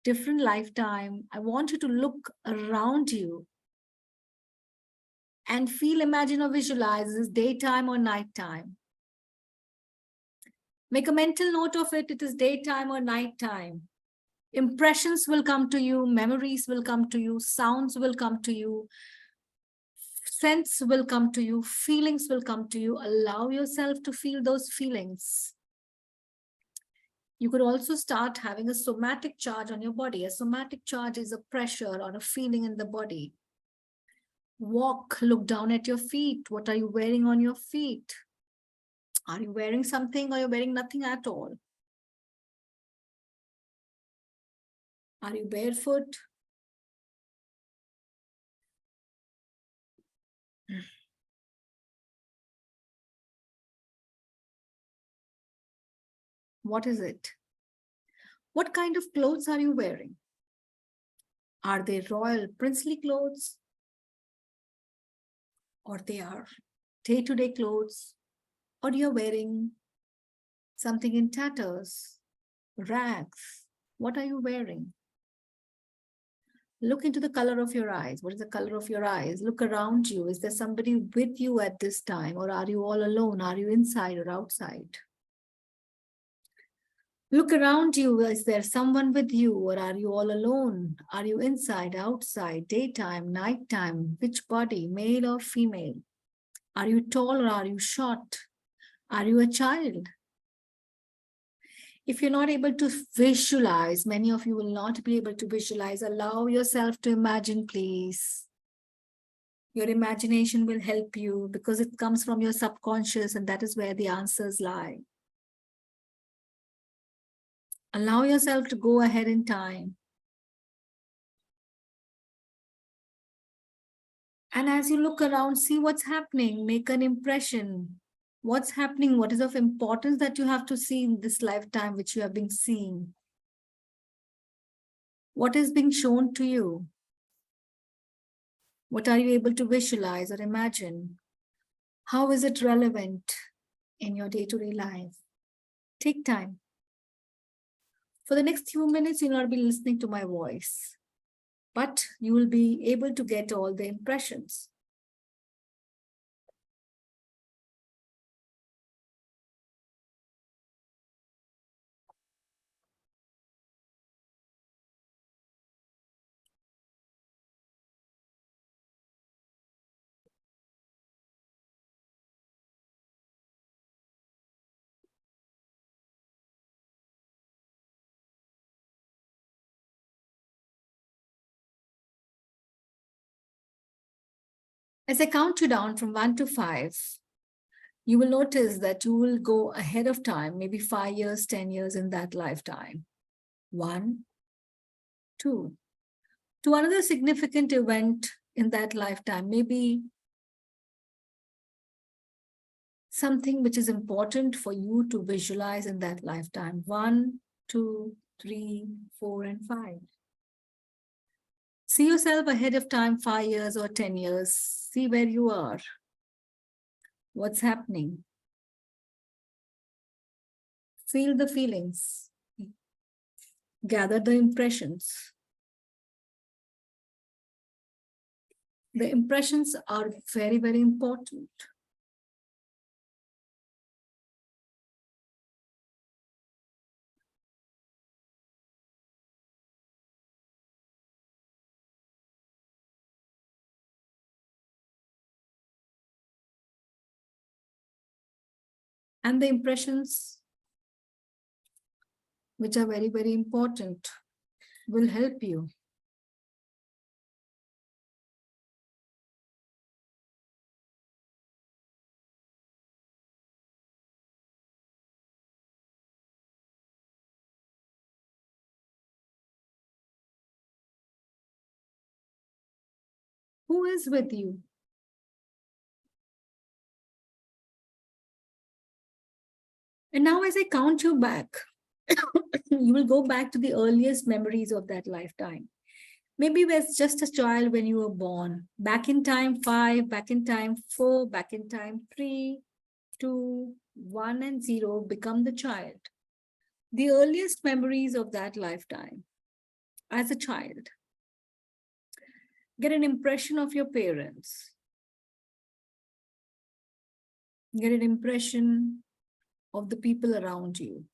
[SPEAKER 1] different lifetime. I want you to look around you and feel, imagine, or visualize this daytime or nighttime. Make a mental note of it. It is daytime or nighttime. Impressions will come to you, memories will come to you, sounds will come to you, sense will come to you, feelings will come to you. Allow yourself to feel those feelings. You could also start having a somatic charge on your body. A somatic charge is a pressure or a feeling in the body. Walk, look down at your feet. What are you wearing on your feet? Are you wearing something or you're wearing nothing at all? Are you barefoot? What is it? What kind of clothes are you wearing? Are they royal, princely clothes? Or they are day-to-day clothes? Or you're wearing something in tatters, rags? What are you wearing? Look into the color of your eyes. What is the color of your eyes? Look around you. Is there somebody with you at this time? Or are you all alone? Are you inside or outside? Look around you. Is there someone with you or are you all alone? Are you inside, outside, daytime, nighttime? Which body, male or female? Are you tall or are you short? Are you a child? If you're not able to visualize, many of you will not be able to visualize. Allow yourself to imagine, please. Your imagination will help you because it comes from your subconscious and that is where the answers lie. Allow yourself to go ahead in time. And as you look around, see what's happening, make an impression. What's happening? What is of importance that you have to see in this lifetime, which you have been seeing? What is being shown to you? What are you able to visualize or imagine? How is it relevant in your day-to-day life? Take time. For the next few minutes, you'll not be listening to my voice, but you will be able to get all the impressions. As I count you down from 1 to 5, you will notice that you will go ahead of time, maybe 5 years, 10 years in that lifetime. 1, 2, to another significant event in that lifetime, maybe something which is important for you to visualize in that lifetime. 1, 2, 3, 4, and 5. See yourself ahead of time, 5 years or 10 years. See where you are. What's happening? Feel the feelings. Gather the impressions. The impressions are very, very important. And the impressions, which are very, very important, will help you. Who is with you? And now as I count you back, you will go back to the earliest memories of that lifetime. Maybe as just a child when you were born, back in time 5, back in time 4, back in time 3, 2, 1 and 0 become the child. The earliest memories of that lifetime as a child. Get an impression of your parents. Get an impression of the people around you.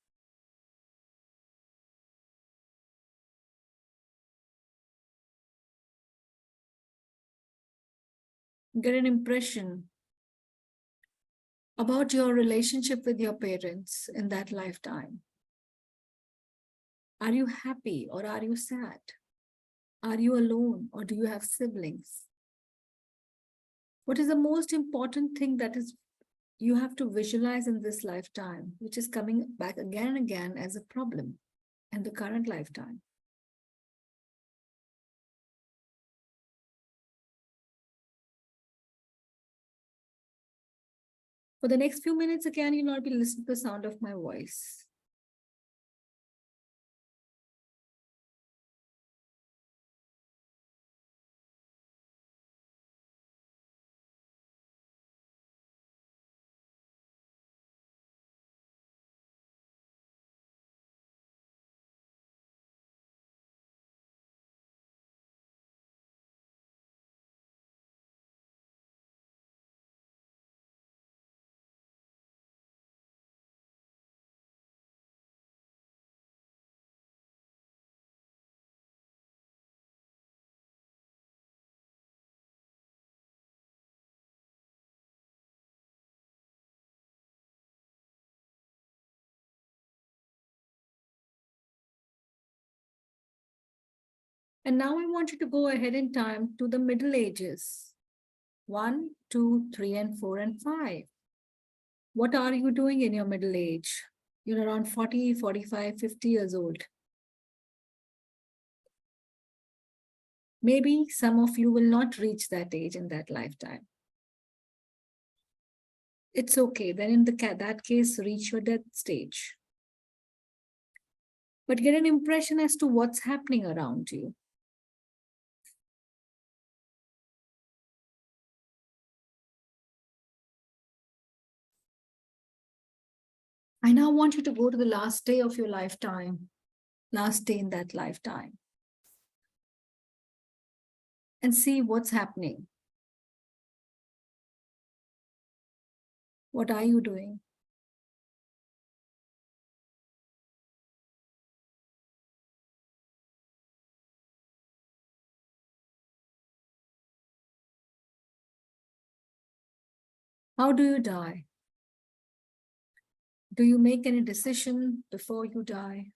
[SPEAKER 1] Get an impression about your relationship with your parents in that lifetime. Are you happy or are you sad? Are you alone or do you have siblings? What is the most important thing that is you have to visualize in this lifetime, which is coming back again and again as a problem in the current lifetime? For the next few minutes, again, you'll not be listening to the sound of my voice. And now I want you to go ahead in time to the Middle Ages. 1, 2, 3, and 4, and 5. What are you doing in your middle age? You're around 40, 45, 50 years old. Maybe some of you will not reach that age in that lifetime. It's okay. Then in that case, reach your death stage. But get an impression as to what's happening around you. I now want you to go to the last day of your lifetime, last day in that lifetime, and see what's happening. What are you doing? How do you die? Do you make any decision before you die?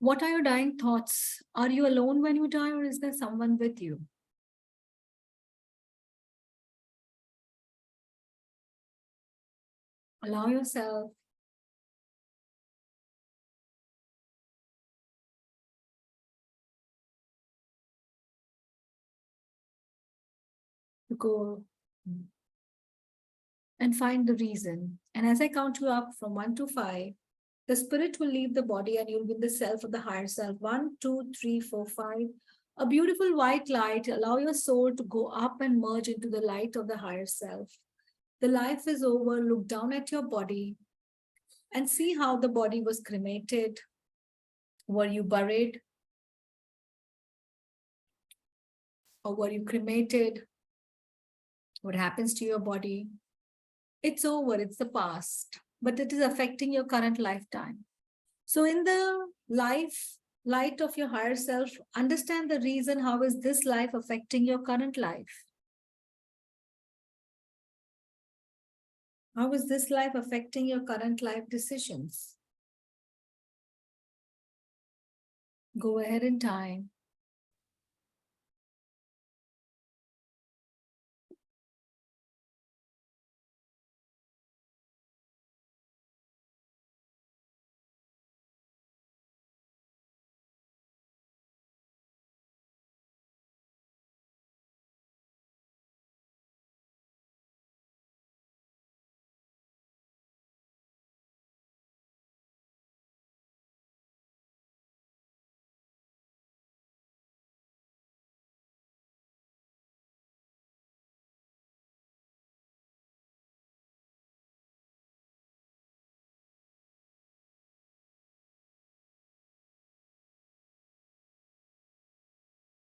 [SPEAKER 1] What are your dying thoughts? Are you alone when you die, or is there someone with you? Allow yourself to go and find the reason. And as I count you up from 1 to 5, the spirit will leave the body and you'll be in the self of the higher self. 1, 2, 3, 4, 5. A beautiful white light. Allow your soul to go up and merge into the light of the higher self. The life is over. Look down at your body and see how the body was cremated. Were you buried? Or were you cremated? What happens to your body? It's over. It's the past. But it is affecting your current lifetime. So in the light of your higher self, understand the reason. How is this life affecting your current life? How is this life affecting your current life decisions? Go ahead in time.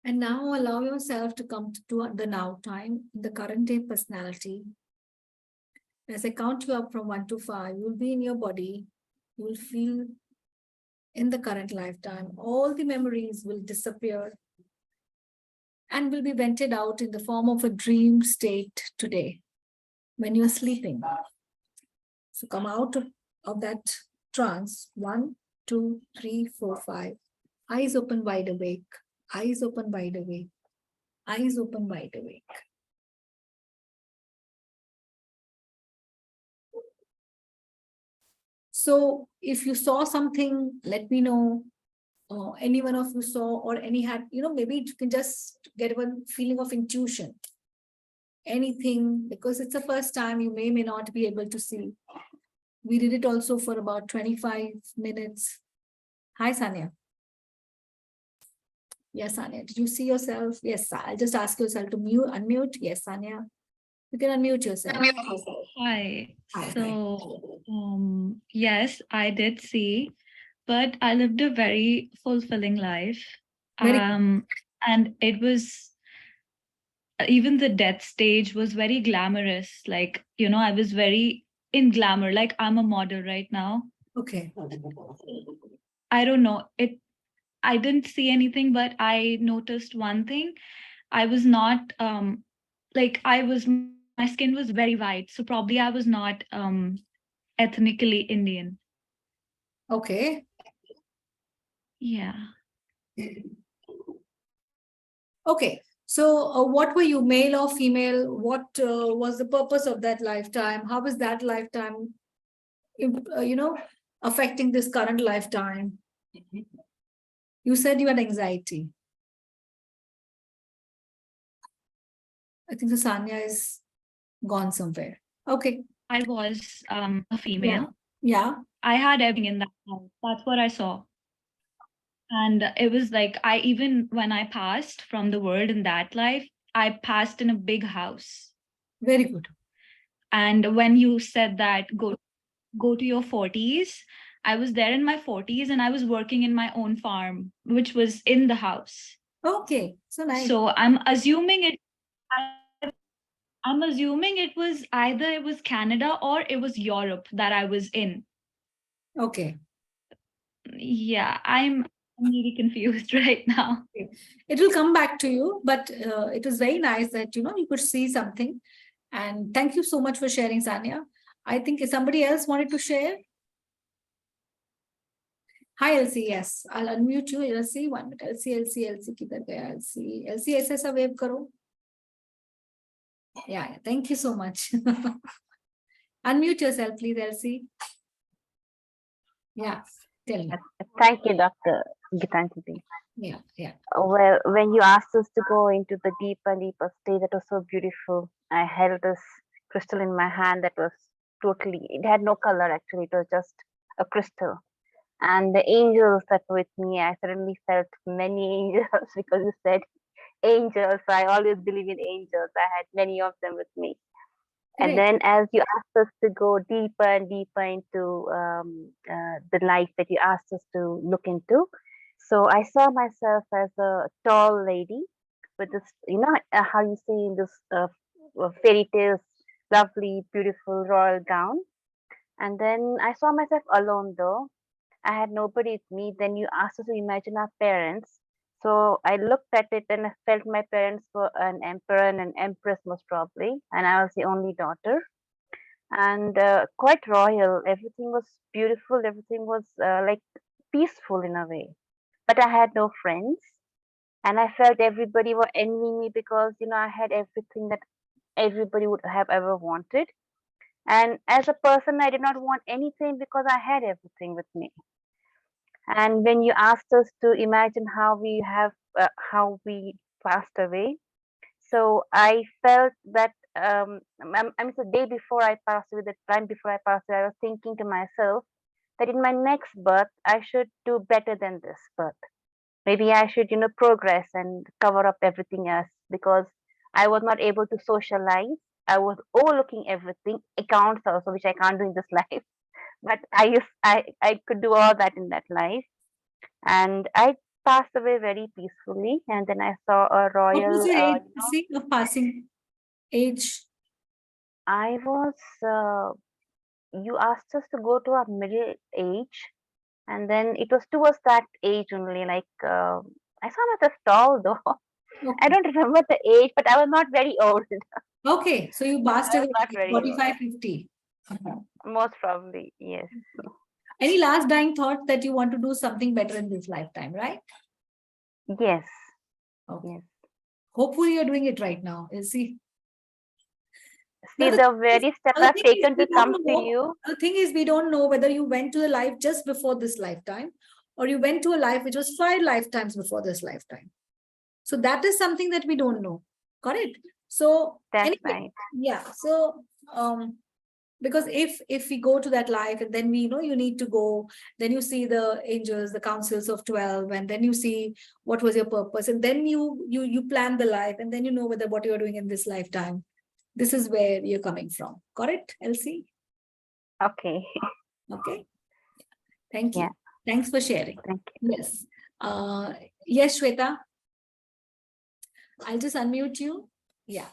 [SPEAKER 1] And now allow yourself to come to the now time, the current day personality. As I count you up from 1 to 5, you'll be in your body. You will feel in the current lifetime. All the memories will disappear and will be vented out in the form of a dream state today when you're sleeping. So come out of that trance. 1, 2, 3, 4, 5. Eyes open wide awake. Eyes open wide awake. Eyes open wide awake. So if you saw something, let me know. Any one of you saw, or any had, maybe you can just get one feeling of intuition. Anything, because it's the first time, you may not be able to see. We did it also for about 25 minutes. Hi, Sanya. Yes, Sanya. Did you see yourself? Yes, I'll just ask yourself to unmute. Yes, Sanya. You can unmute yourself.
[SPEAKER 6] Hi.
[SPEAKER 1] Hi.
[SPEAKER 6] So, yes, I did see, but I lived a very fulfilling life.
[SPEAKER 1] Very
[SPEAKER 6] And it was, even the death stage was very glamorous. Like, I was very in glamour, like I'm a model right now.
[SPEAKER 1] Okay.
[SPEAKER 6] I don't know. I didn't see anything, but I noticed one thing. I was not my skin was very white, so probably I was not ethnically Indian.
[SPEAKER 1] Okay.
[SPEAKER 6] Yeah.
[SPEAKER 1] Okay. So what were you, male or female? What was the purpose of that lifetime? How is that lifetime, affecting this current lifetime? You said you had anxiety. I think the Sanya is gone somewhere. Okay.
[SPEAKER 6] I was a female.
[SPEAKER 1] Yeah.
[SPEAKER 6] I had everything in that house. That's what I saw. And it was like, even when I passed from the world in that life, I passed in a big house.
[SPEAKER 1] Very good.
[SPEAKER 6] And when you said that go to your 40s, I was there in my 40s and I was working in my own farm, which was in the house.
[SPEAKER 1] Okay. So nice.
[SPEAKER 6] So I'm assuming it was either it was Canada or it was Europe that I was in.
[SPEAKER 1] Okay.
[SPEAKER 6] Yeah, I'm really confused right now.
[SPEAKER 1] It will come back to you, but it was very nice that, you could see something. And thank you so much for sharing, Sanya. I think somebody else wanted to share. Hi, Elsie. Yes, I'll unmute you. Elsie, 1 minute. Elsie, किधर गया? Elsie, ऐसा wave करो. Yeah, thank you so much. Unmute yourself, please, Elsie. Yeah, tell me.
[SPEAKER 12] Thank you, Dr. Gitanjali.
[SPEAKER 1] Yeah.
[SPEAKER 12] Well, when you asked us to go into the deeper state, that was so beautiful. I held this crystal in my hand that was it had no color actually, it was just a crystal. And the angels that were with me, I suddenly felt many angels because you said angels. I always believe in angels. I had many of them with me.
[SPEAKER 1] Great.
[SPEAKER 12] And then as you asked us to go deeper and deeper into the life that you asked us to look into, so I saw myself as a tall lady with this, how you see in this fairy tales, lovely, beautiful royal gown. And then I saw myself alone though. I had nobody with me. Then you asked us to imagine our parents. So I looked at it and I felt my parents were an emperor and an empress most probably, and I was the only daughter. and quite royal. Everything was beautiful. Everything was like peaceful in a way. But I had no friends, and I felt everybody were envying me because I had everything that everybody would have ever wanted. And as a person, I did not want anything because I had everything with me. And when you asked us to imagine how we passed away, so I felt that I mean, the day before I passed away, the time before I passed away, I was thinking to myself that in my next birth, I should do better than this birth. Maybe I should, progress and cover up everything else because I was not able to socialize. I was overlooking everything, accounts also, which I can't do in this life. But I could do all that in that life, and I passed away very peacefully. And then I saw a
[SPEAKER 1] What
[SPEAKER 12] royal.
[SPEAKER 1] was your age, Elsie, of passing age?
[SPEAKER 12] I was. You asked us to go to a middle age, and then it was towards that age only. Like I saw myself tall though. I
[SPEAKER 1] Okay.
[SPEAKER 12] don't remember the age, but I was not very old.
[SPEAKER 1] Okay, so you passed
[SPEAKER 12] I
[SPEAKER 1] away
[SPEAKER 12] was not
[SPEAKER 1] at
[SPEAKER 12] very old.
[SPEAKER 1] 45, 50.
[SPEAKER 12] Most probably, yes.
[SPEAKER 1] Any last dying thought that you want to do something better in this lifetime, right?
[SPEAKER 12] Yes.
[SPEAKER 1] Okay.
[SPEAKER 12] Yes.
[SPEAKER 1] Hopefully you're doing it right now, Elsie.
[SPEAKER 12] See,
[SPEAKER 1] Now,
[SPEAKER 12] the very step
[SPEAKER 1] the
[SPEAKER 12] I've
[SPEAKER 1] thing is,
[SPEAKER 12] taken
[SPEAKER 1] we
[SPEAKER 12] to come
[SPEAKER 1] don't
[SPEAKER 12] to
[SPEAKER 1] know-
[SPEAKER 12] you.
[SPEAKER 1] The thing is, we don't know whether you went to the life just before this lifetime or you went to a life which was 5 lifetimes before this lifetime. So that is something that we don't know. Correct? So
[SPEAKER 12] That's
[SPEAKER 1] anyway,
[SPEAKER 12] right.
[SPEAKER 1] yeah. So because if we go to that life and then we know you need to go, then you see the angels, the councils of 12, and then you see what was your purpose, and then you plan the life, and then you know whether what you're doing in this lifetime. This is where you're coming from. Correct, Elsie?
[SPEAKER 12] Okay.
[SPEAKER 1] Okay. Thank you.
[SPEAKER 12] Yeah.
[SPEAKER 1] Thanks for sharing.
[SPEAKER 12] Thank you.
[SPEAKER 1] Yes. Yes, Shweta. I'll just unmute you. Yeah.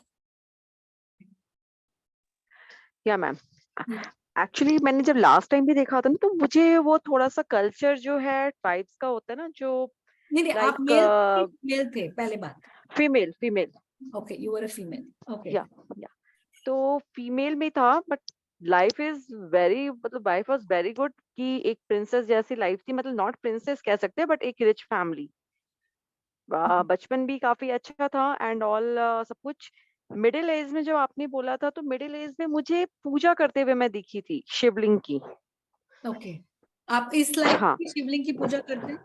[SPEAKER 2] या ma'am
[SPEAKER 1] Yeah.
[SPEAKER 2] Actually मैंने जब last time भी देखा था ना तो मुझे वो थोड़ा सा कल्चर जो है ट्राइब्स का होता है ना जो
[SPEAKER 1] नहीं आप
[SPEAKER 2] लाइक
[SPEAKER 1] मेल थे पहले बात.
[SPEAKER 2] Female female
[SPEAKER 1] Okay, you were a female. Okay.
[SPEAKER 2] या तो फीमेल में था बट लाइफ इज वेरी मतलब लाइफ वाज वेरी गुड कि एक प्रिंसेस जैसी लाइफ थी मतलब नॉट प्रिंसेस कह सकते हैं बट एक रिच फैमिली. बचपन भी काफी अच्छा था एंड ऑल सब कुछ. मिडिल एज में जब आपने बोला था तो मिडिल एज में मुझे पूजा करते हुए मैं दिखी थी शिवलिंग की.
[SPEAKER 1] Okay. आप इस लाइफ
[SPEAKER 2] हाँ.
[SPEAKER 1] में शिवलिंग की पूजा करते हैं?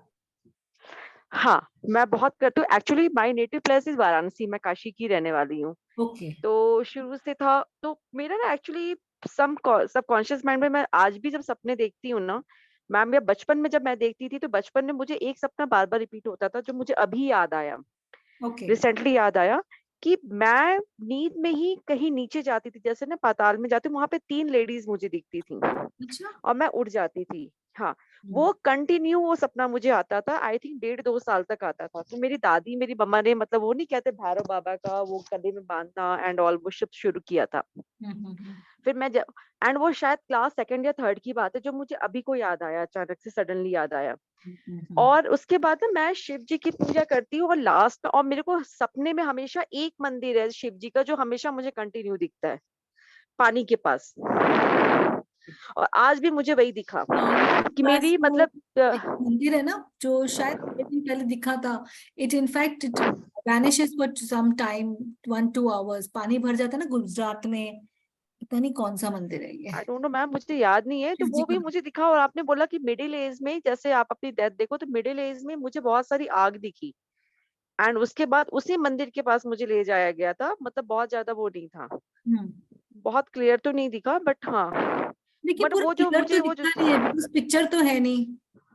[SPEAKER 2] हाँ, मैं बहुत करती हूँ. Actually my native place is Varanasi. मैं काशी की रहने वाली हूँ.
[SPEAKER 1] Okay.
[SPEAKER 2] तो शुरू से था तो मेरा ना एक्चुअली सबकॉन्शियस माइंड में मैं आज भी जब सपने देखती हूँ ना मैम या बचपन में जब मैं देखती थी तो बचपन में मुझे एक सपना बार बार रिपीट होता था जो मुझे अभी याद आया.
[SPEAKER 1] Okay.
[SPEAKER 2] रिसेंटली याद आया कि मैं नींद में ही कहीं नीचे जाती थी जैसे ना पाताल में जाती हूँ वहां पे 3 लेडीज मुझे दिखती थी
[SPEAKER 1] अच्छा.
[SPEAKER 2] और मैं उड़ जाती थी. हाँ, वो कंटिन्यू वो सपना मुझे आता था. आई थिंक 1.5-2 साल तक आता था. तो मेरी दादी मेरी मम्मा ने मतलब वो नहीं कहते भैरव बाबा का वो गले में बांधना एंड ऑल वो शब्द शुरू किया था. फिर मैं जब एंड वो शायद क्लास 2nd या 3rd की बात है जो मुझे अभी को याद आया अचानक से सडनली याद आया. और उसके बाद ना मैं शिव जी की पूजा करती हूँ और लास्ट और मेरे को सपने में हमेशा एक मंदिर है शिव जी का जो हमेशा मुझे कंटिन्यू दिखता है पानी के पास. और आज भी मुझे वही दिखा कि मेरी मतलब
[SPEAKER 1] मंदिर है ना जो शायद दिन पहले दिखा था. It in fact it vanishes for some time 1-2 hours. पानी भर जाता है ना गुजरात में. पता नहीं कौन सा मंदिर है ये.
[SPEAKER 2] आई डोंट नो मैम मुझे याद नहीं है. तो वो भी मुझे दिखा. और आपने बोला कि मिडिल एज में जैसे आप अपनी डेथ देखो तो मिडिल एज में मुझे बहुत सारी आग दिखी एंड उसके बाद उसी मंदिर के पास मुझे ले जाया गया था. मतलब बहुत ज्यादा वो नहीं था. बहुत क्लियर तो नहीं दिखा बट हाँ
[SPEAKER 1] लेकिन
[SPEAKER 2] वो जो मुझे वो जो
[SPEAKER 1] नहीं है पिक्चर तो है नहीं.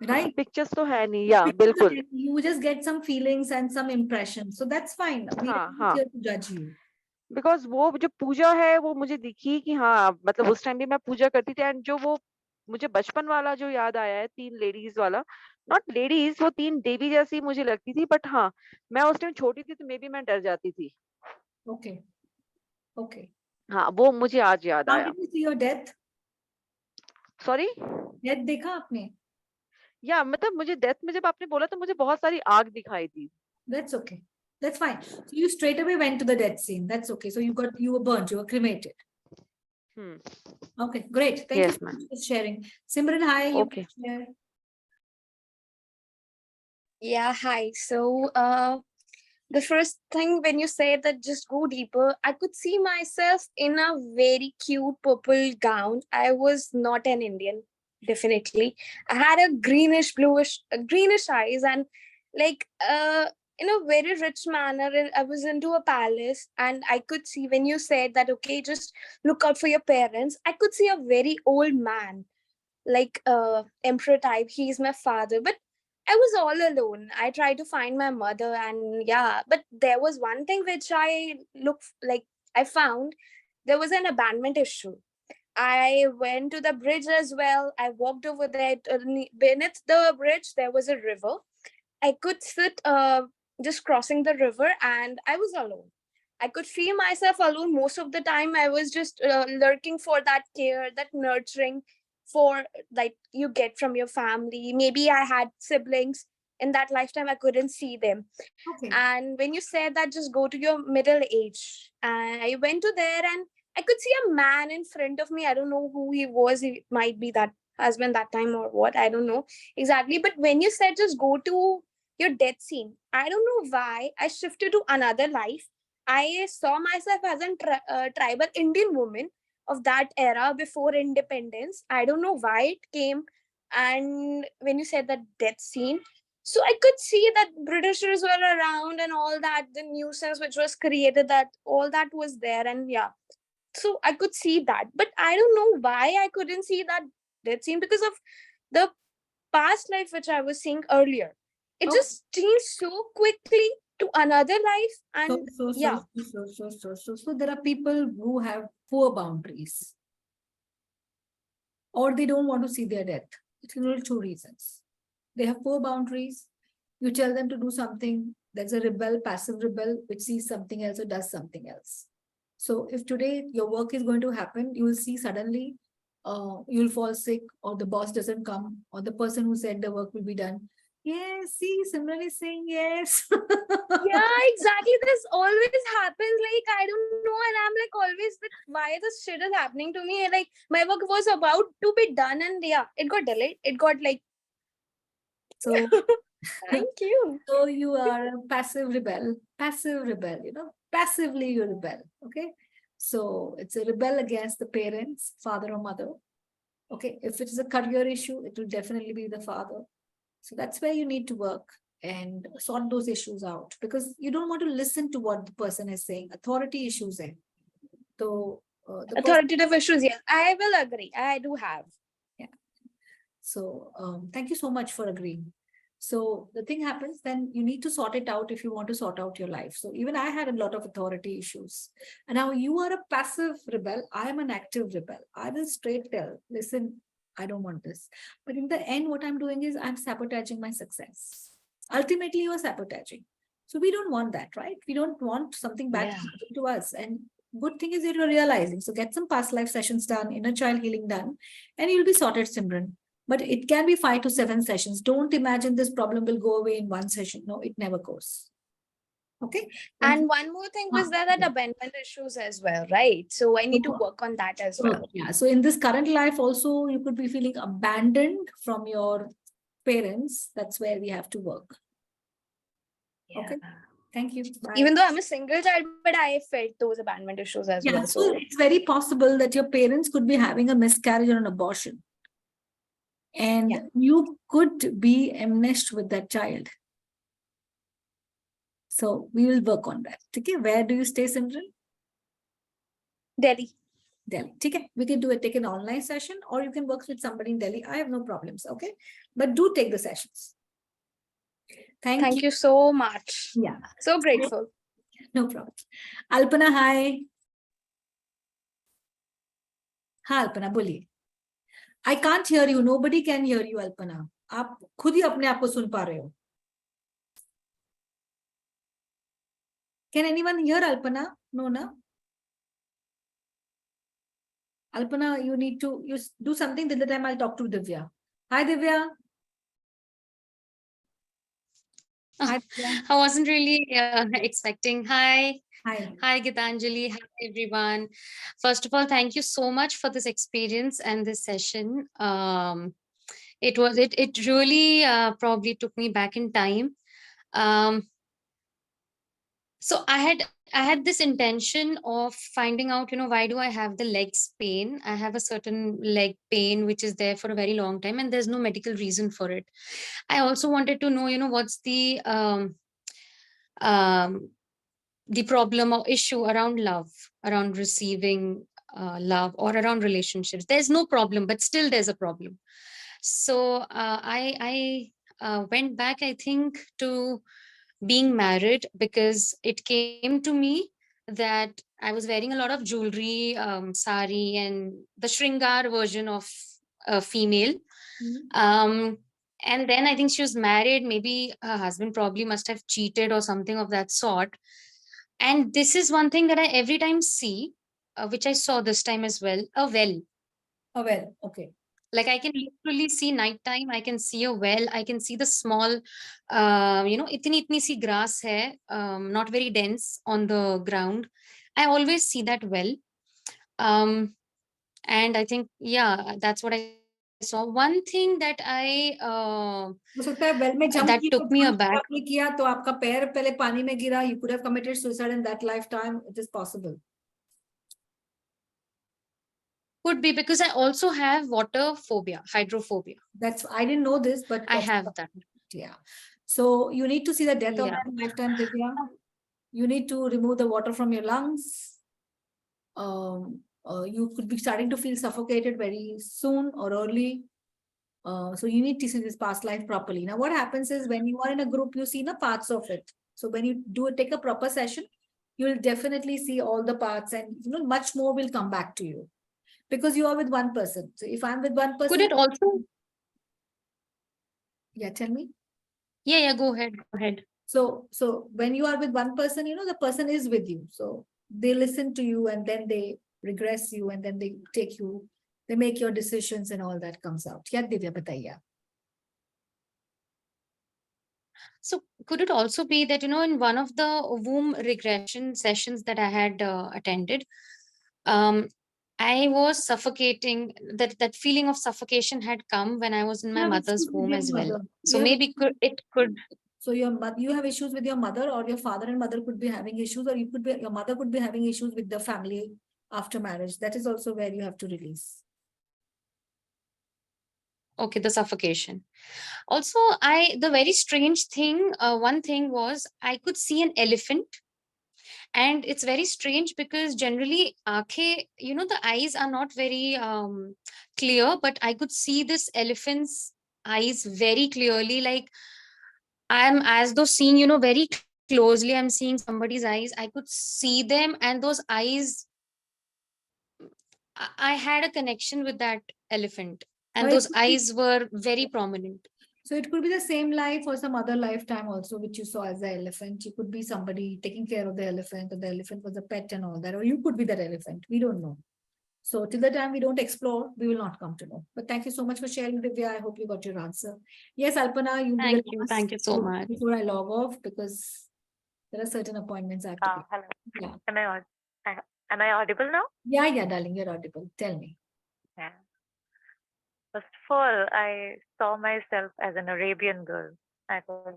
[SPEAKER 1] राइट.
[SPEAKER 2] पिक्चर्स तो है नहीं. या बिल्कुल.
[SPEAKER 1] You just get some feelings and some impressions, so that's fine. We are not here to judge you.
[SPEAKER 2] Because वो जो पूजा है वो मुझे दिखी कि हाँ मतलब उस टाइम भी मैं पूजा करती थी एंड जो वो मुझे बचपन वाला जो याद आया है 3 लेडीज वाला नॉट लेडीज वो 3 देवी जैसी मुझे लगती थी. बट हाँ मैं उस टाइम छोटी थी तो मे बी मैं डर जाती थी.
[SPEAKER 1] Okay. Okay.
[SPEAKER 2] हाँ वो मुझे आज याद
[SPEAKER 1] How
[SPEAKER 2] आया.
[SPEAKER 1] did you see your death?
[SPEAKER 2] Sorry
[SPEAKER 1] Death देखा आपने?
[SPEAKER 2] या मतलब मुझे डेथ में जब आपने बोला तो मुझे बहुत सारी आग दिखाई थी.
[SPEAKER 1] That's okay. That's fine. So you straight away went to the death scene. That's okay. So you were burnt. You were cremated. Okay, great. Thank you
[SPEAKER 12] Yes,
[SPEAKER 1] so
[SPEAKER 12] ma'am.
[SPEAKER 1] much for sharing. Simran, hi. You
[SPEAKER 12] Okay.
[SPEAKER 1] can share.
[SPEAKER 11] Yeah, hi. So, the first thing when you said that just go deeper, I could see myself in a very cute purple gown. I was not an Indian, definitely. I had a greenish eyes, and like in a very rich manner. And I was into a palace, and I could see when you said that okay, just look out for your parents. I could see a very old man, like emperor type. He's my father, but I was all alone. I tried to find my mother, and yeah, but there was one thing which I found. There was an abandonment issue. I went to the bridge as well. I walked over there. Beneath the bridge there was a river. I could sit just crossing the river, and I was alone. I could feel myself alone most of the time. I was just lurking for that care, that nurturing for like you get from your family. Maybe I had siblings in that lifetime. I couldn't see them.
[SPEAKER 1] Okay.
[SPEAKER 11] And when you said that, just go to your middle age. I went to there, and I could see a man in front of me. I don't know who he was. He might be that husband that time or what. I don't know exactly. But when you said just go to your death scene, I don't know why I shifted to another life. I saw myself as a tribal Indian woman of that era before independence. I don't know why it came. And when you said that death scene, so I could see that Britishers were around and all that, the nuisance which was created, that all that was there. And yeah, so I could see that. But I don't know why I couldn't see that death scene, because of the past life which I was seeing earlier. It
[SPEAKER 1] Okay.
[SPEAKER 11] just changed so quickly to another life. And yeah.
[SPEAKER 1] So there are people who have poor boundaries, or they don't want to see their death. It's only two reasons. They have poor boundaries. You tell them to do something. There's a rebel, passive rebel, which sees something else or does something else. So if today your work is going to happen, you will see suddenly you'll fall sick, or the boss doesn't come, or the person who said the work will be done. Yes, see, Simran is saying yes.
[SPEAKER 11] Yeah, exactly. This always happens. Like, I don't know. And I'm like, always, like, why this shit is happening to me? Like, my work was about to be done, and yeah, it got delayed. It got like,
[SPEAKER 1] So
[SPEAKER 11] thank you.
[SPEAKER 1] So you are a passive rebel, passively you rebel. Okay. So it's a rebel against the parents, father or mother. Okay. If it is a career issue, it will definitely be the father. So that's where you need to work and sort those issues out, because you don't want to listen to what the person is saying. Authority issues in. So the
[SPEAKER 11] Authoritative issues, yes, I will agree. I do have.
[SPEAKER 1] Yeah. So thank you so much for agreeing. So the thing happens, then you need to sort it out if you want to sort out your life. So even I had a lot of authority issues. And now you are a passive rebel. I am an active rebel. I will straight tell, listen, I don't want this. But in the end, what I'm doing is I'm sabotaging my success. Ultimately, you are sabotaging. So we don't want that, right? We don't want something bad to happen to us. And good thing is that you're realizing. So get some past life sessions done, inner child healing done, and you'll be sorted, Simran. But it can be 5 to 7 sessions. Don't imagine this problem will go away in one session. No, it never goes. Okay.
[SPEAKER 11] And one more thing was there, that abandonment issues as well, right? So I need to work on that as well.
[SPEAKER 1] Yeah. So in this current life also, you could be feeling abandoned from your parents. That's where we have to work. Okay. Thank you. Bye.
[SPEAKER 11] Even though I'm a single child, but I felt those abandonment issues as well.
[SPEAKER 1] So it's very possible that your parents could be having a miscarriage or an abortion. And you could be enmeshed with that child. So we will work on that. Okay. Where do you stay, Simran?
[SPEAKER 11] Delhi.
[SPEAKER 1] Okay. We can do it, take an online session, or you can work with somebody in Delhi. I have no problems. Okay. But do take the sessions.
[SPEAKER 11] Thank you so much.
[SPEAKER 1] Yeah.
[SPEAKER 11] So grateful.
[SPEAKER 1] No problem. Alpana, hi. हाँ Alpana, बोलिए. I can't hear you. Nobody can hear you, Alpana. आप खुद ही अपने आप को सुन पा रहे हो. Can anyone hear Alpana? No, na? Alpana, you need to do something. Till the time I'll talk to Divya. Hi, Divya.
[SPEAKER 13] I wasn't really expecting. Hi.
[SPEAKER 1] Hi.
[SPEAKER 13] Hi, Gitanjali. Hi, everyone. First of all, thank you so much for this experience and this session. It really probably took me back in time. Um, so I had this intention of finding out, why do I have the legs pain? I have a certain leg pain which is there for a very long time, and there's no medical reason for it. I also wanted to know, what's um, the problem or issue around love, around receiving love, or around relationships. There's no problem, but still there's a problem. So I went back, I think, to being married, because it came to me that I was wearing a lot of jewelry, sari, and the Shringar version of a female. Um, and then I think she was married. Maybe her husband probably must have cheated or something of that sort. And this is one thing that I every time see, which I saw this time as well, a well.
[SPEAKER 1] Oh, well, okay.
[SPEAKER 13] Like I can literally see nighttime, I can see a well, I can see the small, itni si grass hai, not very dense on the ground. I always see that well. And I think, yeah, that's what I saw. One thing that
[SPEAKER 1] हो सकता है well में jump
[SPEAKER 13] that
[SPEAKER 1] किया,
[SPEAKER 13] took me aback.
[SPEAKER 1] आपने किया तो आपका पैर पहले पानी में गिरा. You could have committed suicide in that lifetime. It is possible.
[SPEAKER 13] Could be, because I also have water phobia, hydrophobia.
[SPEAKER 1] That's, I didn't know this, but
[SPEAKER 13] I have that.
[SPEAKER 1] Yeah. So you need to see the death of
[SPEAKER 13] Yeah.
[SPEAKER 1] that lifetime, Divya. You need to remove the water from your lungs. You could be starting to feel suffocated very soon or early. So you need to see this past life properly. Now, what happens is when you are in a group, you see the parts of it. So when you take a proper session, you'll definitely see all the parts, and much more will come back to you, because you are with one person. So if I'm with one person,
[SPEAKER 13] Could it also?
[SPEAKER 1] Yeah, tell me.
[SPEAKER 13] Yeah, go ahead. Go ahead.
[SPEAKER 1] So when you are with one person, the person is with you. So they listen to you, and then they regress you, and then they take you, they make your decisions, and all that comes out. Yeah, Divya, bataiya.
[SPEAKER 13] So could it also be that, in one of the womb regression sessions that I had attended, I was suffocating, that feeling of suffocation had come when I was in my
[SPEAKER 1] You have
[SPEAKER 13] mother's
[SPEAKER 1] issues with
[SPEAKER 13] womb
[SPEAKER 1] your
[SPEAKER 13] as well.
[SPEAKER 1] mother.
[SPEAKER 13] So
[SPEAKER 1] You have
[SPEAKER 13] maybe it could.
[SPEAKER 1] So you have issues with your mother, or your father and mother could be having issues, or your mother could be having issues with the family after marriage. That is also where you have to release.
[SPEAKER 13] Okay, the suffocation. Also, the very strange thing, one thing was I could see an elephant. And it's very strange because generally, the eyes are not very clear, but I could see this elephant's eyes very clearly. Like I'm as though seeing, very closely, I'm seeing somebody's eyes. I could see them, and those eyes, I had a connection with that elephant, and those eyes were very prominent.
[SPEAKER 1] So it could be the same life or some other lifetime also, which you saw as the elephant. You could be somebody taking care of the elephant, or the elephant was a pet and all that, or you could be that elephant. We don't know. So till the time we don't explore, we will not come to know. But thank you so much for sharing, Divya. I hope you got your answer. Yes, Alpana,
[SPEAKER 13] Thank you so much.
[SPEAKER 1] Before I log off, because there are certain appointments I have to
[SPEAKER 5] Hello.
[SPEAKER 1] Yeah.
[SPEAKER 5] Am I audible now?
[SPEAKER 1] Yeah, darling, you're audible. Tell me.
[SPEAKER 5] Yeah. First of all, I saw myself as an Arabian girl. I was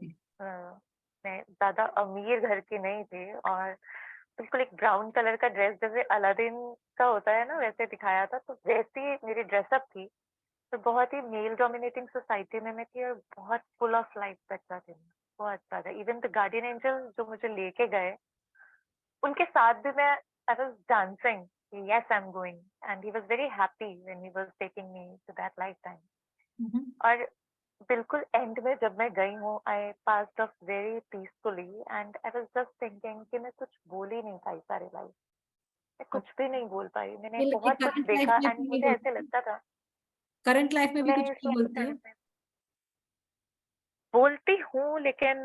[SPEAKER 5] मैं ज्यादा अमीर घर की नहीं थी, और बिल्कुल एक ब्राउन कलर का ड्रेस जैसे अलादीन का होता है ना, वैसे दिखाया था. तो वैसी मेरी ड्रेसअप थी. तो बहुत ही मेल डोमिनेटिंग सोसाइटी में मैं थी, और बहुत फुल ऑफ लाइफ बच्चा थी. बहुत ज्यादा. इवन द गार्डियन एंजल जो मुझे लेके गए, उनके साथ भी मैं I was dancing. Yes, I'm going. And he was very happy when he was taking me to that lifetime. और बिल्कुल एंड में जब मैं गई हूँ, I passed off very peacefully, and I was just thinking कि मैं कुछ बोल ही नहीं पाई सारी लाइफ. मैं कुछ भी नहीं बोल पाई. मैंने बहुत कुछ देखा, एंड मुझे ऐसे लगता था
[SPEAKER 1] करंट लाइफ में भी कुछ नहीं बोलती है.
[SPEAKER 5] बोलती हूँ, लेकिन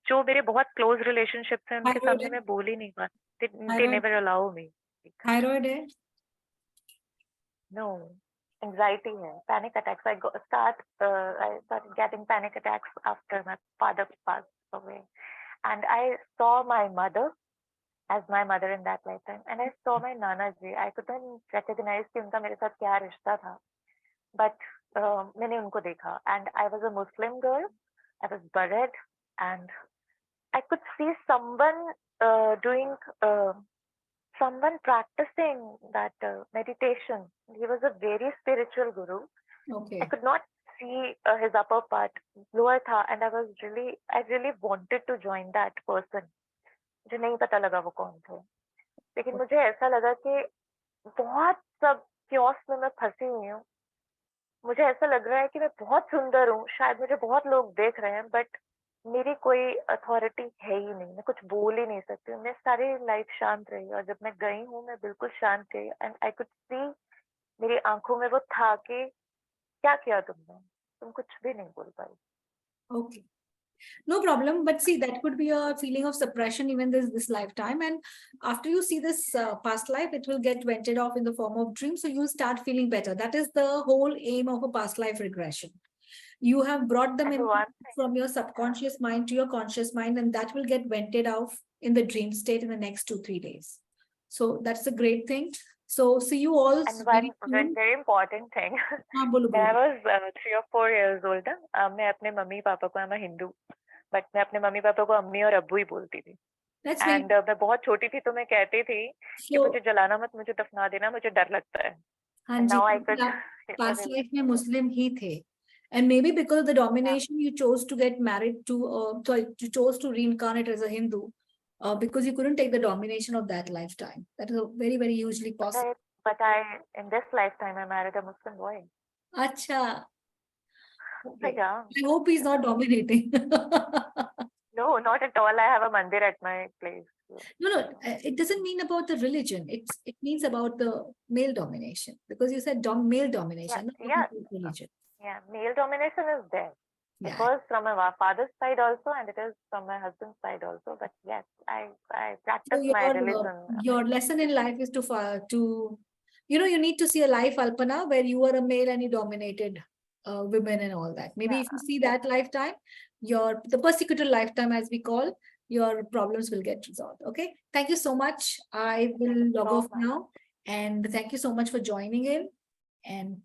[SPEAKER 5] जो मेरे बहुत क्लोज रिलेशनशिप्स हैं उनके सामने मैं बोल ही नहीं पाती. They never allow me.
[SPEAKER 1] Thyroid है?
[SPEAKER 5] No, anxiety hai, panic attacks. I started getting panic attacks after my father passed away, and I saw my mother as my mother in that lifetime. And I saw my Nana ji. I couldn't recognize कि उनका मेरे साथ क्या रिश्ता था. But मैंने उनको देखा. And I was a Muslim girl. I was buried. And I could see someone someone practicing that meditation. He was a very spiritual guru.
[SPEAKER 1] Okay.
[SPEAKER 5] I could not see his upper part, lower tha, and I really wanted to join that person. मुझे नहीं पता लगा वो कौन थे, लेकिन मुझे ऐसा लगा कि बहुत सब क्योस में मैं फंसी हुई हूँ. मुझे ऐसा लग रहा है कि मैं बहुत सुंदर हूँ, शायद मुझे बहुत लोग देख रहे हैं, बट मेरी कोई अथॉरिटी है ही नहीं, मैं कुछ बोल ही नहीं सकती हूँ. मैं सारी लाइफ शांत रही और जब मैं गई हूँ मैं बिल्कुल शांत गई. एंड आई कुड सी, मेरी आंखों में वो था कि क्या किया तुमने, तुम कुछ भी नहीं बोल पाई.
[SPEAKER 1] Okay. No problem. But see, that could be a feeling of suppression even this lifetime. And after you see this past life, it will get vented off in the form of dreams. So you'll start feeling better. That is the whole aim of a past life regression. You have brought them
[SPEAKER 5] And
[SPEAKER 1] in
[SPEAKER 5] one
[SPEAKER 1] from your subconscious mind to your conscious mind, and that will get vented out in the dream state in the next 2-3 days. So that's a great thing. So see you all
[SPEAKER 5] And
[SPEAKER 1] very
[SPEAKER 5] one
[SPEAKER 1] soon.
[SPEAKER 5] very important thing.
[SPEAKER 1] हाँ, बोलो,
[SPEAKER 5] When I
[SPEAKER 1] बोलो.
[SPEAKER 5] was 3 or 4 years old, मैं अपने mummy papa को, I'm a Hindu, but मैं अपने mummy papa को अम्मी और अब्बू ही बोलती थी.
[SPEAKER 1] That's very
[SPEAKER 5] And मैं बहुत छोटी थी तो मैं कहती थी कि
[SPEAKER 1] so.
[SPEAKER 5] मुझे जलाना मत, मुझे दफना देना, मुझे डर लगता है.
[SPEAKER 1] हाँ
[SPEAKER 5] And
[SPEAKER 1] जी,
[SPEAKER 5] now I
[SPEAKER 1] क्योंकि
[SPEAKER 5] could
[SPEAKER 1] आप past life में मुस्लिम ही थे. And maybe because of the domination, you chose to get married to, you chose to reincarnate as a Hindu, because you couldn't take the domination of that lifetime. That is a very, very hugely possible.
[SPEAKER 5] but I in this lifetime I married a Muslim boy.
[SPEAKER 1] Acha. Okay.
[SPEAKER 5] Yeah.
[SPEAKER 1] I hope he's not dominating.
[SPEAKER 5] No, not at all. I have a mandir at my place.
[SPEAKER 1] No, it doesn't mean about the religion. It means about the male domination, because you said male domination, not
[SPEAKER 5] Yeah.
[SPEAKER 1] about religion.
[SPEAKER 5] Yeah, male domination is there. It
[SPEAKER 1] Yeah.
[SPEAKER 5] was from my father's side also, and it is from my husband's side also. But yes, I
[SPEAKER 1] So
[SPEAKER 5] practice my religion.
[SPEAKER 1] your lesson in life is to you need to see a life, Alpana, where you were a male and you dominated women and all that. Maybe if you see that lifetime, the persecuted lifetime, as we call, your problems will get resolved. Okay. Thank you so much. I will log off now. And thank you so much for joining in. And